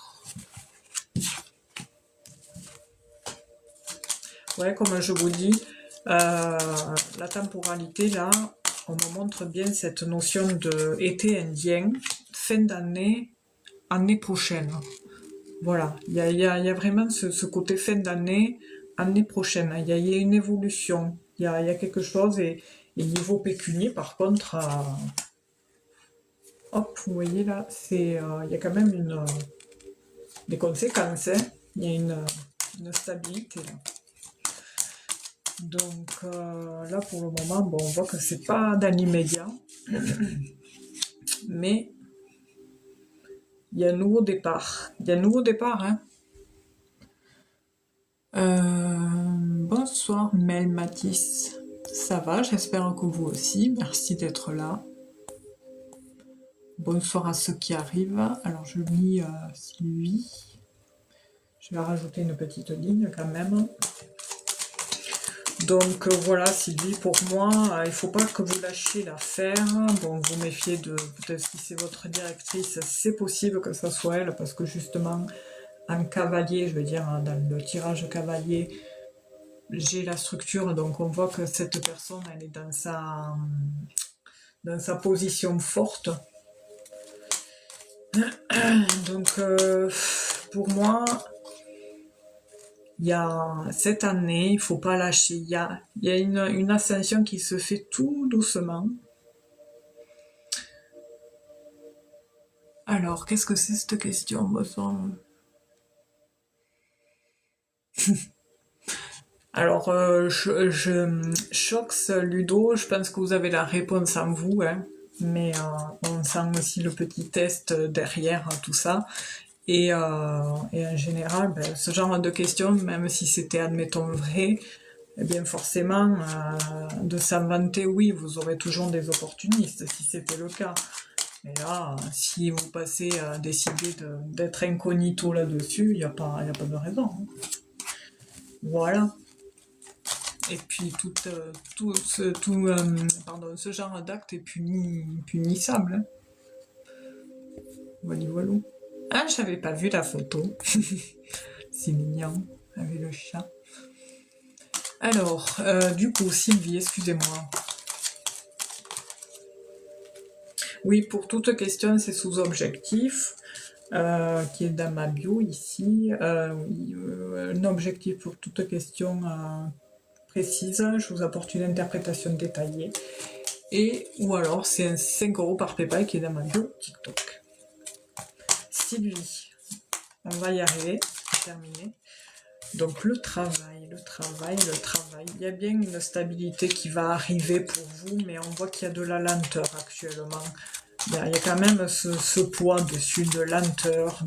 Ouais, comme je vous dis, la temporalité, là, on me montre bien cette notion de été indien, fin d'année, année prochaine. Voilà, il y a vraiment ce côté fin d'année, année prochaine. Il y a une évolution, il y a quelque chose. Et niveau pécunier, par contre, hop, vous voyez là, il y a quand même des conséquences. Hein. Il y a une stabilité là. Donc là, pour le moment, bon, on voit que c'est pas dans l'immédiat, mais il y a un nouveau départ. Il y a un nouveau départ, hein. Bonsoir Mel Matisse. Ça va, j'espère que vous aussi. Merci d'être là. Bonsoir à ceux qui arrivent. Alors je lis Sylvie. Je vais rajouter une petite ligne quand même. Donc voilà Sylvie, pour moi, il faut pas que vous lâchiez l'affaire. Bon, vous méfiez de, peut-être si c'est votre directrice, c'est possible que ça soit elle, parce que justement, en cavalier, je veux dire, dans le tirage cavalier, j'ai la structure, donc on voit que cette personne, elle est dans sa position forte. Donc pour moi, il y a cette année, il faut pas lâcher. Il y a une ascension qui se fait tout doucement. Alors, qu'est-ce que c'est cette question, Bosson? Alors, Shox, Ludo, je pense que vous avez la réponse en vous, hein, mais on sent aussi le petit test derrière tout ça. Et en général, ben, ce genre de questions, même si c'était, admettons, vrai, eh bien forcément, de s'inventer, oui, vous aurez toujours des opportunistes, si c'était le cas. Mais là, si vous passez à décider d'être incognito là-dessus, il n'y a pas de raison. Hein. Voilà. Et puis ce genre d'acte est punissable. Hein. Voilà, voilà. Ah, j'avais pas vu la photo. C'est mignon, avec le chat. Alors, du coup, Sylvie, excusez-moi. Oui, pour toute question, c'est sous objectif, qui est dans ma bio ici. Un objectif pour toute question précise, je vous apporte une interprétation détaillée. Et, ou alors, c'est un 5 € par PayPal qui est dans ma bio TikTok. Sylvie, on va y arriver, c'est terminé. Donc le travail. Il y a bien une stabilité qui va arriver pour vous, mais on voit qu'il y a de la lenteur actuellement. Il y a quand même ce poids dessus de lenteur,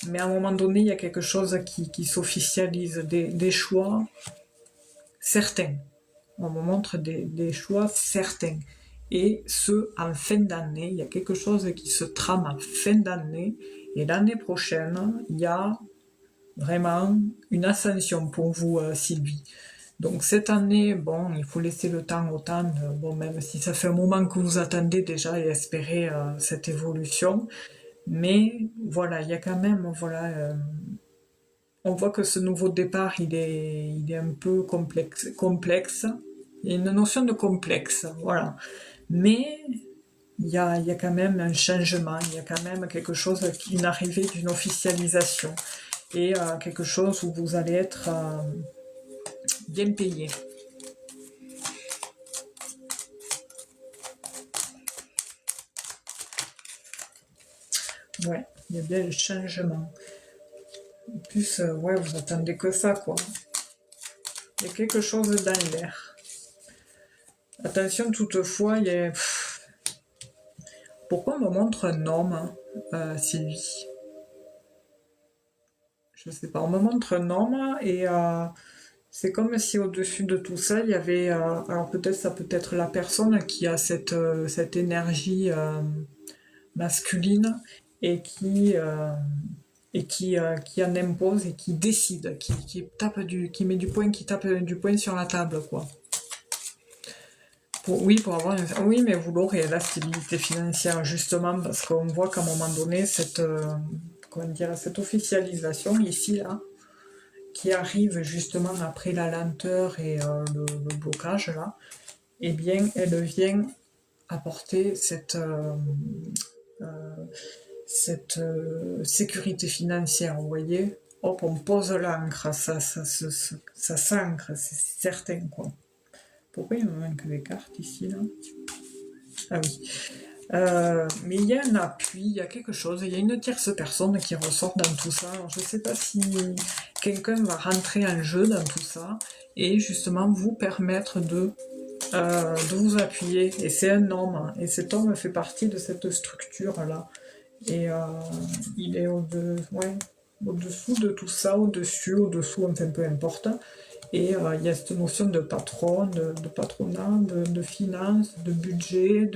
mais à un moment donné, il y a quelque chose qui s'officialise, des choix certains. On me montre des choix certains. Et ce, en fin d'année, il y a quelque chose qui se trame en fin d'année, et l'année prochaine, il y a vraiment une ascension pour vous, Sylvie. Donc cette année, bon, il faut laisser le temps au temps, bon, même si ça fait un moment que vous attendez déjà et espérez cette évolution. Mais voilà, il y a quand même, voilà, on voit que ce nouveau départ, il est un peu complexe. Il y a une notion de complexe, voilà. Mais il y a quand même un changement, il y a quand même quelque chose, une arrivée d'une officialisation. Et quelque chose où vous allez être bien payé. Ouais, il y a bien le changement. En plus, ouais, vous attendez que ça, quoi. Il y a quelque chose dans l'air. Attention, toutefois, il y a... Pourquoi on me montre un homme, Sylvie? Je sais pas, on me montre un homme et c'est comme si au-dessus de tout ça, il y avait... alors peut-être ça peut être la personne qui a cette énergie masculine et qui en impose et qui décide, qui met du poing, qui tape du poing sur la table, quoi. Oui, pour avoir oui, mais vous l'aurez, la stabilité financière, justement, parce qu'on voit qu'à un moment donné, comment dire, cette officialisation ici, là, qui arrive justement après la lenteur et le blocage, là, eh bien, elle vient apporter cette sécurité financière, vous voyez. Hop, on pose l'ancre, ça s'ancre, c'est certain, quoi. Pourquoi il me manque des cartes ici, là? Ah oui. Mais il y a un appui, il y a quelque chose, il y a une tierce personne qui ressort dans tout ça. Alors, je ne sais pas si quelqu'un va rentrer en jeu dans tout ça et justement vous permettre de vous appuyer. Et c'est un homme, et cet homme fait partie de cette structure-là. Et il est ouais, au-dessous de tout ça, au-dessus, au-dessous, enfin peu importe. Et il y a cette notion de patron, de patronat, de finance, de budget,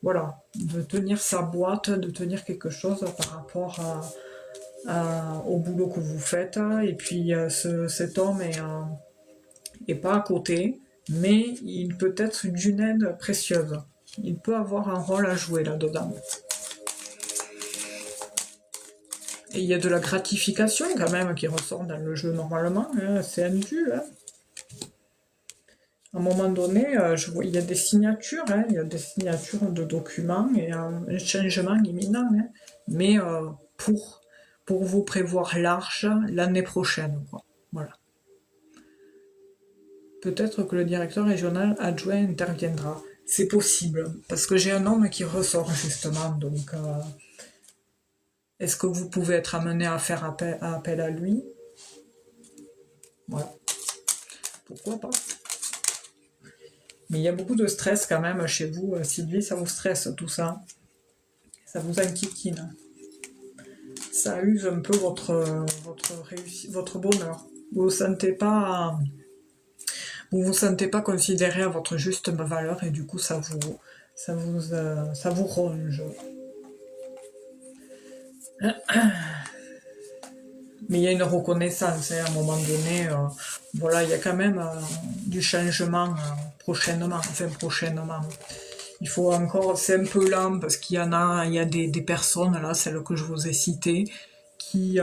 voilà, de tenir sa boîte, de tenir quelque chose par rapport au boulot que vous faites. Et puis cet homme est pas à côté, mais il peut être d'une aide précieuse. Il peut avoir un rôle à jouer là-dedans. Et il y a de la gratification quand même qui ressort dans le jeu normalement, hein, c'est un dû. Hein. À un moment donné, je vois, il y a des signatures, hein, il y a des signatures de documents et un changement imminent, hein, mais pour vous prévoir large l'année prochaine. Quoi. Voilà. Peut-être que le directeur régional adjoint interviendra. C'est possible, parce que j'ai un homme qui ressort justement, donc est-ce que vous pouvez être amené à faire appel à lui? Voilà. Pourquoi pas? Mais il y a beaucoup de stress quand même chez vous, Sylvie, ça vous stresse tout ça. Ça vous enquiquine. Ça use un peu votre bonheur. Vous vous sentez pas considéré à votre juste valeur et du coup ça vous ronge. Mais il y a une reconnaissance, hein, à un moment donné. Voilà, il y a quand même du changement prochainement. Il faut encore, c'est un peu lent parce qu'il y en a, il y a des personnes là, celles que je vous ai citées, qui,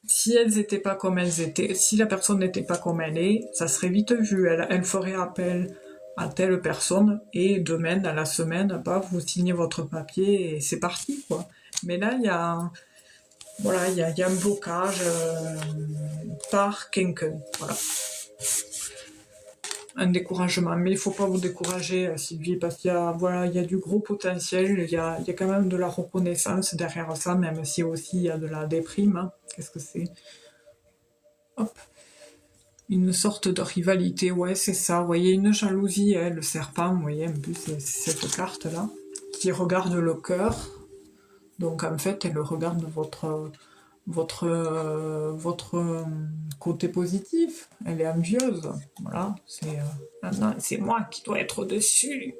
si elles n'étaient pas comme elles étaient, si la personne n'était pas comme elle est, ça serait vite vu. Elle ferait appel à telle personne et demain, dans la semaine, bah, vous signez votre papier et c'est parti, quoi. Mais là, voilà, il y a un blocage par quelqu'un, voilà. Un découragement, mais il faut pas vous décourager, Sylvie, parce qu'il y a, voilà, il y a du gros potentiel, il y a quand même de la reconnaissance derrière ça, même si aussi il y a de la déprime. Hein. Qu'est-ce que c'est? Hop. Une sorte de rivalité, ouais, c'est ça. Vous voyez, une jalousie, hein, le serpent, vous voyez, un peu, c'est cette carte-là, qui regarde le cœur. Donc en fait, elle regarde votre côté positif. Elle est envieuse. Voilà, c'est moi qui dois être au-dessus.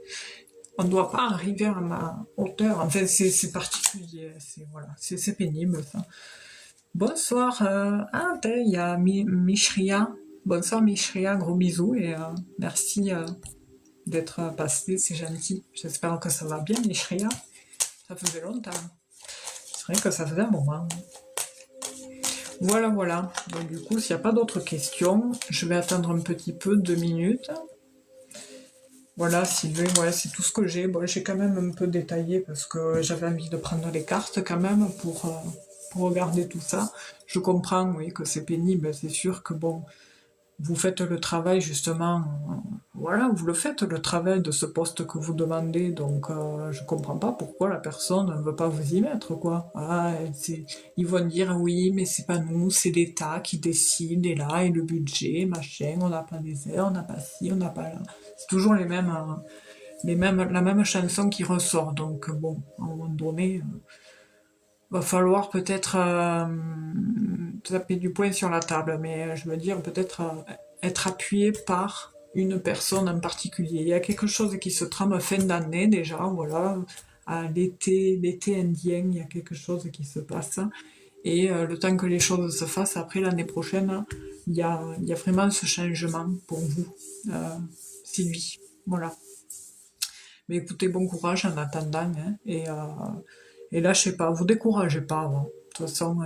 On ne doit pas arriver à ma hauteur. Enfin, c'est particulier. Voilà, c'est pénible ça. Bonsoir. Il y a Mishria. Bonsoir Mishria, gros bisous et merci d'être passé, c'est gentil. J'espère que ça va bien Mishria. Ça faisait longtemps. C'est vrai que ça faisait un moment. Voilà, voilà. Donc du coup, s'il n'y a pas d'autres questions, je vais attendre un petit peu, 2 minutes. Voilà, Sylvain, ouais, c'est tout ce que j'ai. Bon, j'ai quand même un peu détaillé parce que j'avais envie de prendre les cartes quand même pour regarder tout ça. Je comprends, oui, que c'est pénible. C'est sûr que bon, vous faites le travail justement, voilà, vous le faites le travail de ce poste que vous demandez, donc je comprends pas pourquoi la personne ne veut pas vous y mettre, quoi. Ah, ils vont dire oui, mais c'est pas nous, c'est l'État qui décide, et là, et le budget, machin, on n'a pas des heures, on n'a pas ci, on n'a pas là. C'est toujours la même chanson qui ressort, donc bon, à un moment donné, va falloir peut-être taper du poing sur la table, mais je veux dire peut-être être appuyé par une personne en particulier. Il y a quelque chose qui se trame fin d'année déjà, voilà, à l'été indien, il y a quelque chose qui se passe. Et le temps que les choses se fassent, après l'année prochaine, il y a vraiment ce changement pour vous, Sylvie. Voilà. Mais écoutez, bon courage en attendant, hein, et lâchez pas, vous découragez pas, hein. De toute façon,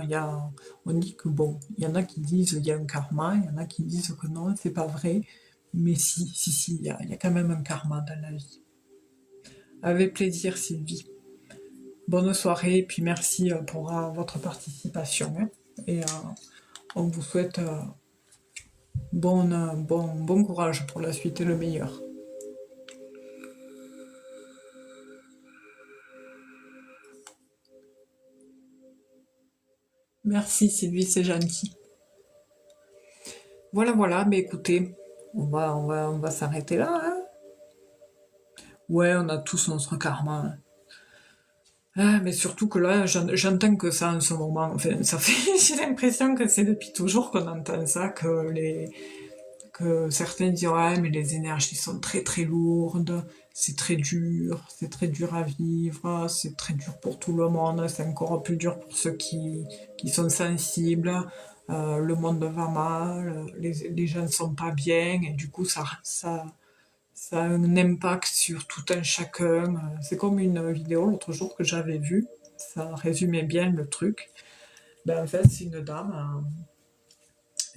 on dit que bon, il y en a qui disent il y a un karma, il y en a qui disent que non, c'est pas vrai, mais si, il y a quand même un karma dans la vie. Avec plaisir, Sylvie. Bonne soirée, et puis merci pour votre participation, hein. Et on vous souhaite bon courage pour la suite et le meilleur. Merci Sylvie, c'est gentil. Voilà, mais écoutez, on va s'arrêter là, hein. Ouais, on a tous notre karma, hein. Ah, mais surtout que là, j'entends que ça en ce moment. Enfin, ça fait, j'ai l'impression que c'est depuis toujours qu'on entend ça, que certains disent ouais, mais les énergies sont très très lourdes, c'est très dur à vivre, c'est très dur pour tout le monde, c'est encore plus dur pour ceux qui sont sensibles. Le monde va mal, les gens ne sont pas bien, et du coup ça a un impact sur tout un chacun. C'est comme une vidéo l'autre jour que j'avais vue, ça résumait bien le truc. Ben, en fait, c'est une dame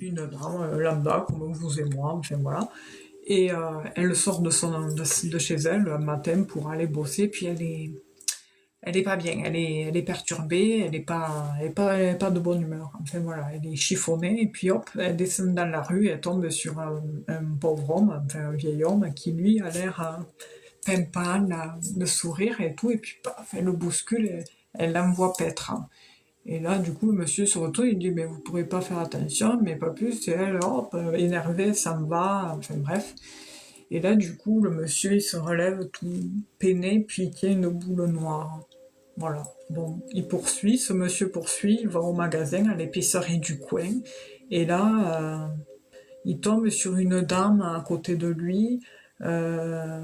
lambda comme vous et moi, enfin voilà. Et elle sort de chez elle le matin pour aller bosser, puis elle est pas bien, elle est perturbée, elle est pas de bonne humeur. Enfin voilà, elle est chiffonnée, et puis hop, elle descend dans la rue, elle tombe sur un pauvre homme, enfin un vieil homme, qui lui a l'air pimpant, le sourire et tout, et puis paf, elle le bouscule, et elle l'envoie paître. Et là, du coup, le monsieur se retourne, il dit, mais vous pourrez pas faire attention, mais pas plus, et elle, hop, énervée, ça me va, enfin bref. Et là, du coup, le monsieur, il se relève tout peiné, puis il tient une boule noire. Voilà. Bon, ce monsieur poursuit, il va au magasin, à l'épicerie du coin, et là, il tombe sur une dame à côté de lui, euh,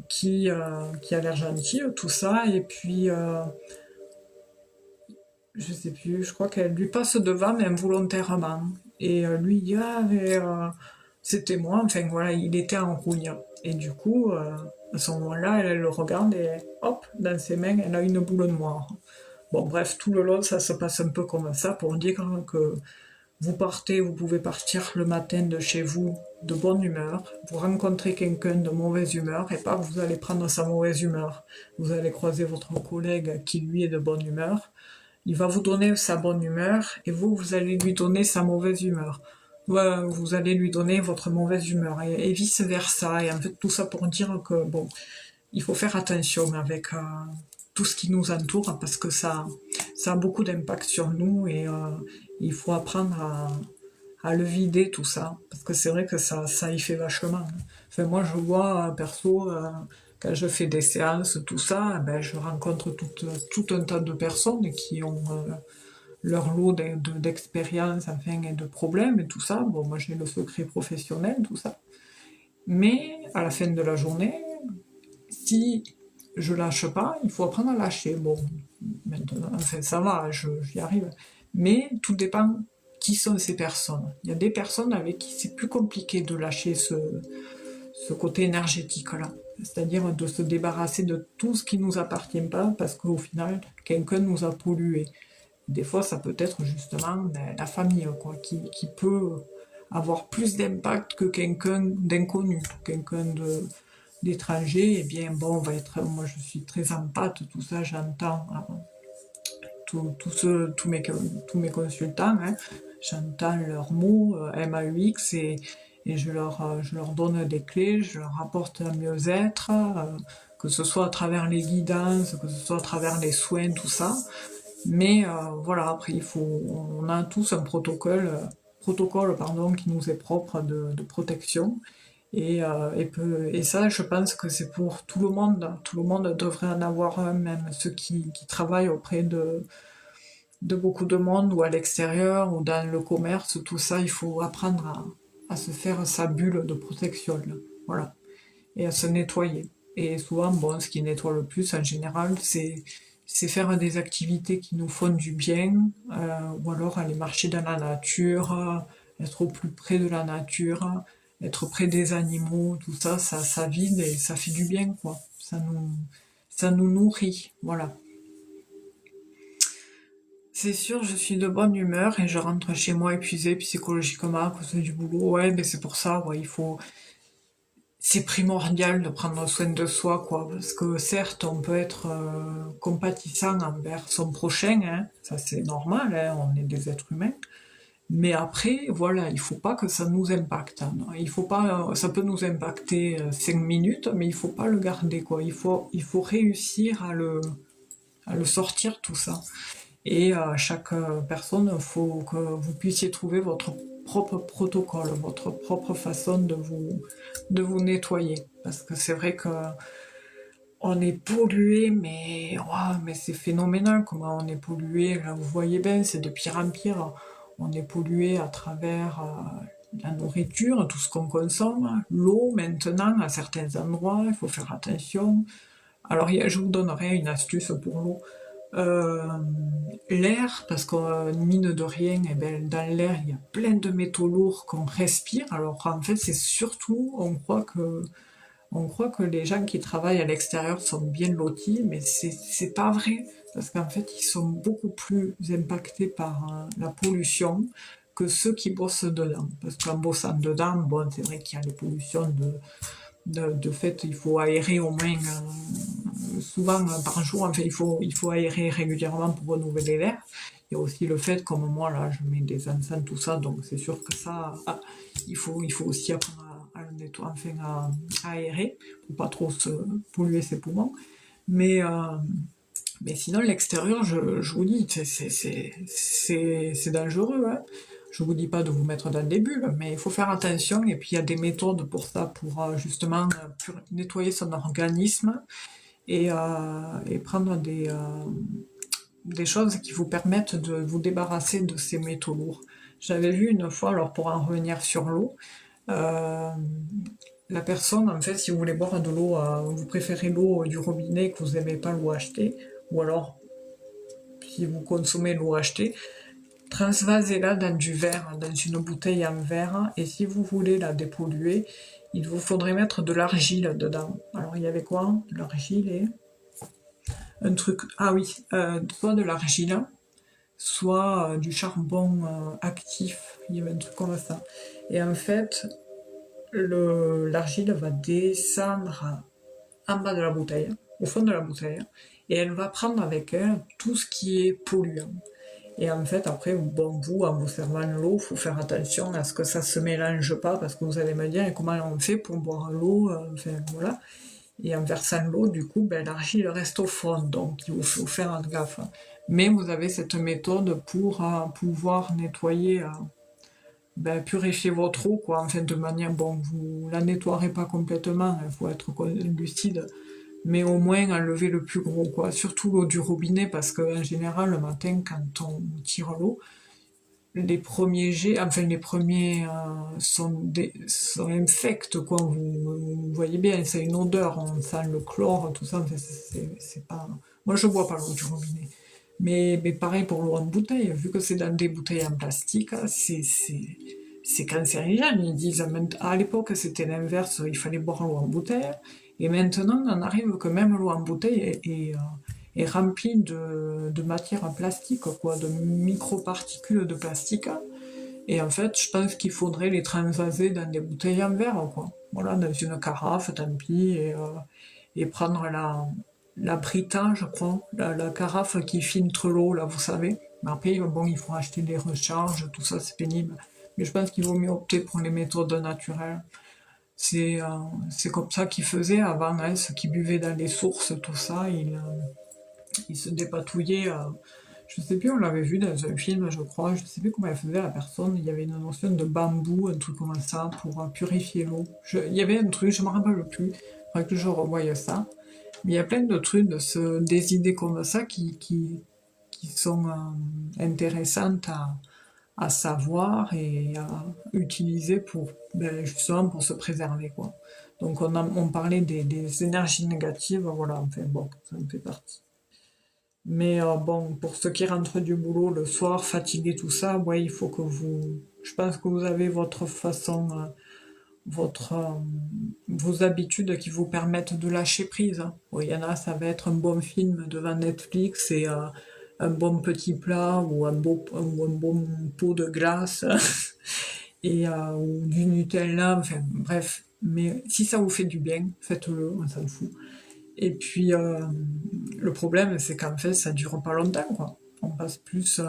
qui a l'air gentille, tout ça, et puis, je sais plus, je crois qu'elle lui passe devant, mais involontairement. Et lui, il dit, ah, mais c'était moi, enfin voilà, il était en rouille. Et du coup, à ce moment-là, elle le regarde, et hop, dans ses mains, elle a une boule noire. Bon, bref, tout le long, ça se passe un peu comme ça, pour dire que vous pouvez partir le matin de chez vous de bonne humeur, vous rencontrez quelqu'un de mauvaise humeur, et pas vous allez prendre sa mauvaise humeur. Vous allez croiser votre collègue qui lui est de bonne humeur, il va vous donner sa bonne humeur, et vous allez lui donner sa mauvaise humeur. Ouais, vous allez lui donner votre mauvaise humeur, et vice versa. Et en fait, tout ça pour dire que bon, il faut faire attention avec tout ce qui nous entoure, parce que ça a beaucoup d'impact sur nous, et il faut apprendre à le vider tout ça, parce que c'est vrai que ça y fait vachement, hein. Enfin, moi je vois perso, quand je fais des séances, tout ça, ben, je rencontre tout un tas de personnes qui ont leur lot d'expériences, enfin, et de problèmes et tout ça. Bon, moi j'ai le secret professionnel, tout ça. Mais à la fin de la journée, si je lâche pas, il faut apprendre à lâcher. Bon, maintenant, enfin, ça va, j'y arrive. Mais tout dépend qui sont ces personnes. Il y a des personnes avec qui c'est plus compliqué de lâcher ce côté énergétique-là. C'est-à-dire de se débarrasser de tout ce qui nous appartient pas, parce qu'au final, quelqu'un nous a pollué. Des fois, ça peut être justement la famille, quoi, qui peut avoir plus d'impact que quelqu'un d'inconnu, quelqu'un d'étranger. Eh bien, bon, on va être, moi, je suis très empathe, tout ça, j'entends tous mes consultants, hein, j'entends leurs mots, MAUX, et je leur donne des clés, je leur apporte un mieux-être, que ce soit à travers les guidances, que ce soit à travers les soins, tout ça. Mais voilà, après on a tous un protocole pardon, qui nous est propre de protection. Et ça, je pense que c'est pour tout le monde. Tout le monde devrait en avoir un, même ceux qui travaillent auprès de beaucoup de monde ou à l'extérieur ou dans le commerce, tout ça, il faut apprendre à se faire sa bulle de protection. Là. Voilà. Et à se nettoyer. Et souvent, bon, ce qui nettoie le plus en général, c'est faire des activités qui nous font du bien, ou alors aller marcher dans la nature, être au plus près de la nature, être près des animaux, tout ça, ça vide et ça fait du bien, quoi. Ça nous nourrit, voilà. C'est sûr, je suis de bonne humeur et je rentre chez moi épuisée psychologiquement à cause du boulot. Ouais, mais c'est pour ça, ouais, c'est primordial de prendre soin de soi, quoi. Parce que certes, on peut être compatissant envers son prochain, hein, ça c'est normal, hein, on est des êtres humains. Mais après, voilà, il faut pas que ça nous impacte. Hein. Il faut pas, ça peut nous impacter 5 minutes, mais il faut pas le garder, quoi. Il faut réussir à le sortir tout ça. Et à chaque personne, il faut que vous puissiez trouver votre propre protocole, votre propre façon de vous nettoyer. Parce que c'est vrai que on est pollué, mais, ouah, mais c'est phénoménal comment on est pollué. Là, vous voyez bien, c'est de pire en pire. On est pollué à travers la nourriture, tout ce qu'on consomme, l'eau maintenant, à certains endroits, il faut faire attention. Alors, je vous donnerai une astuce pour l'eau. Euh, L'air, parce que mine de rien, eh ben, dans l'air, il y a plein de métaux lourds qu'on respire. Alors en fait, c'est surtout, on croit que les gens qui travaillent à l'extérieur sont bien lotis, mais c'est pas vrai. Parce qu'en fait, ils sont beaucoup plus impactés par la pollution que ceux qui bossent dedans. Parce qu'en bossant dedans, bon, c'est vrai qu'il y a les pollutions de fait, il faut aérer au moins souvent par jour. Enfin, il faut aérer régulièrement pour renouveler l'air. Il y a aussi le fait, comme moi, là, je mets des enceintes, tout ça, donc c'est sûr que ça, il faut aussi apprendre à le nettoyer, enfin, à aérer, pour pas trop se polluer ses poumons. Mais, euh, mais sinon, l'extérieur, je vous dis, c'est dangereux. Hein. Je vous dis pas de vous mettre dans des bulles, mais il faut faire attention. Et puis, il y a des méthodes pour ça, pour justement nettoyer son organisme et prendre des choses qui vous permettent de vous débarrasser de ces métaux lourds. J'avais vu une fois, alors pour en revenir sur l'eau, euh, la personne, en fait, si vous voulez boire de l'eau, vous préférez l'eau du robinet que vous n'aimez pas l'eau achetée, ou alors si vous consommez l'eau achetée, transvasez-la dans du verre, dans une bouteille en verre, et si vous voulez la dépolluer, il vous faudrait mettre de l'argile dedans. Alors il y avait quoi? De l'argile et un truc, ah oui, soit de l'argile, soit du charbon actif, il y avait un truc comme ça. Et en fait, l'argile va descendre en bas de la bouteille, au fond de la bouteille, et elle va prendre avec elle tout ce qui est polluant. Et en fait, après, bon, vous, en vous servant l'eau, il faut faire attention à ce que ça se mélange pas, parce que vous allez me dire comment on fait pour boire l'eau, enfin voilà. Et en versant l'eau, du coup, ben, l'argile reste au fond, donc il faut faire gaffe. Mais vous avez cette méthode pour pouvoir nettoyer, ben, purifier votre eau, quoi, enfin de manière, bon, vous la nettoierez pas complètement, il faut être lucide, mais au moins enlever le plus gros, quoi. Surtout l'eau du robinet, parce qu'en général, le matin, quand on tire l'eau, les premiers jets, enfin les premiers sont infects, quoi. Vous voyez bien, c'est une odeur, on sent le chlore, tout ça. Enfin, c'est pas. Moi, je bois pas l'eau du robinet. Mais pareil pour l'eau en bouteille, vu que c'est dans des bouteilles en plastique, c'est cancérigène. Ils disent à l'époque c'était l'inverse, il fallait boire l'eau en bouteille. Et maintenant, on en arrive que même l'eau en bouteille est remplie de matière plastique, quoi, de microparticules de plastique. Et en fait, je pense qu'il faudrait les transvaser dans des bouteilles en verre, quoi. Voilà, dans une carafe, tant pis, et prendre la Brita, je crois, la carafe qui filtre l'eau, là, vous savez. Mais après, bon, il faut acheter des recharges, tout ça, c'est pénible. Mais je pense qu'il vaut mieux opter pour les méthodes naturelles. C'est comme ça qu'ils faisaient avant, hein, ceux qui buvaient dans les sources, tout ça, ils se dépatouillaient. Je sais plus, on l'avait vu dans un film, je crois, je sais plus comment elle faisait la personne, il y avait une notion de bambou, un truc comme ça, pour purifier l'eau. Il y avait un truc, je me rappelle plus, il faudrait que je revoie ça. Mais il y a plein de trucs, des idées comme ça qui sont intéressantes à savoir et à utiliser pour justement pour se préserver quoi. Donc on parlait des énergies négatives, voilà, enfin bon, ça en fait partie. Mais bon, pour ceux qui rentrent du boulot le soir, fatigués, tout ça, ouais, il faut que vous. Je pense que vous avez votre façon, vos habitudes qui vous permettent de lâcher prise, hein. Bon, il y en a, ça va être un bon film devant Netflix et un bon petit plat ou un bon pot de glace et ou du Nutella, enfin bref. Mais si ça vous fait du bien, faites-le, on s'en fout. Et puis le problème, c'est qu'en fait, ça dure pas longtemps, quoi. On passe plus,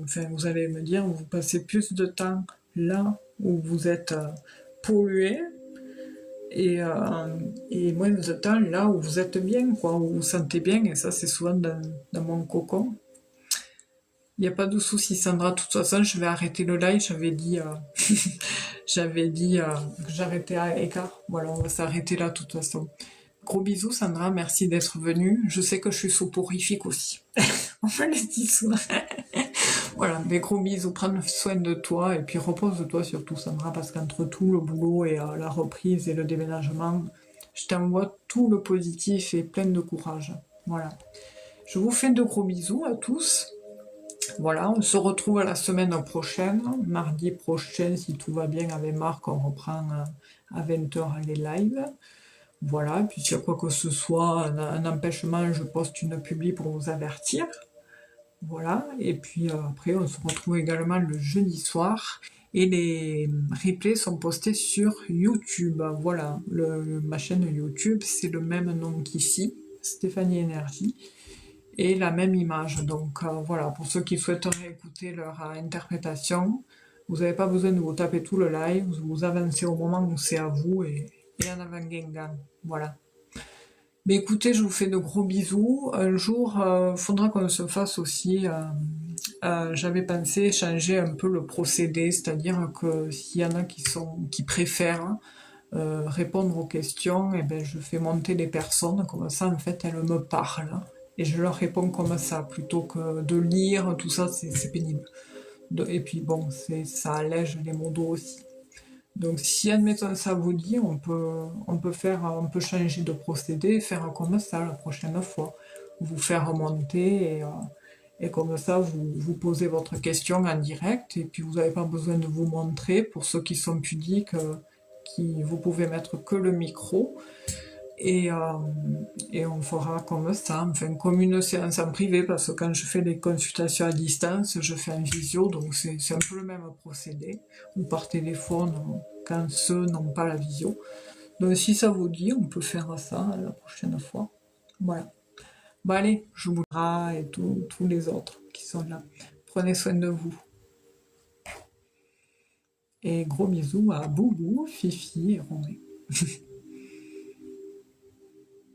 enfin, vous allez me dire, vous passez plus de temps là où vous êtes pollué et, euh, et moins de temps là où vous êtes bien, quoi, où vous vous sentez bien. Et ça, c'est souvent dans mon cocon. Il n'y a pas de souci, Sandra. De toute façon, je vais arrêter le live. J'avais dit que j'arrêtais à écart. Voilà, on va s'arrêter là, de toute façon. Gros bisous, Sandra. Merci d'être venue. Je sais que je suis soporifique aussi. On me le dit souvent. Voilà, des gros bisous. Prends soin de toi et puis repose-toi surtout, Sandra, parce qu'entre tout le boulot et la reprise et le déménagement, je t'envoie tout le positif et plein de courage. Voilà. Je vous fais de gros bisous à tous. Voilà, on se retrouve la semaine prochaine, mardi prochain, si tout va bien avec Marc, on reprend à 20h les lives. Voilà, puis s'il y a quoi que ce soit, un empêchement, je poste une publi pour vous avertir. Voilà, et puis après, on se retrouve également le jeudi soir. Et les replays sont postés sur YouTube. Voilà, ma chaîne YouTube, c'est le même nom qu'ici, Stéphanie Énergie, et la même image. Donc voilà, pour ceux qui souhaiteraient écouter leur interprétation, vous n'avez pas besoin de vous taper tout le live, vous avancez au moment où c'est à vous et en avant gang. Voilà. Mais écoutez, je vous fais de gros bisous. Un jour, faudra qu'on se fasse aussi. J'avais pensé changer un peu le procédé, c'est-à-dire que s'il y en a qui préfèrent répondre aux questions, et ben je fais monter des personnes comme ça. En fait, elles me parlent et je leur réponds comme ça plutôt que de lire tout ça. C'est pénible. Et puis bon, ça allège les modos aussi. Donc si admettons ça vous dit, on peut changer de procédé, faire comme ça la prochaine fois, vous faire remonter et comme ça vous posez votre question en direct et puis vous n'avez pas besoin de vous montrer pour ceux qui sont pudiques, vous pouvez mettre que le micro et, euh, et on fera comme ça, enfin comme une séance en privé parce que quand je fais des consultations à distance, je fais en visio donc c'est un peu le même procédé ou par téléphone quand ceux n'ont pas la visio. Donc si ça vous dit, on peut faire ça la prochaine fois. Voilà. Bon allez, je vous et tous les autres qui sont là. Prenez soin de vous. Et gros bisous à Boubou, Fifi et Romain.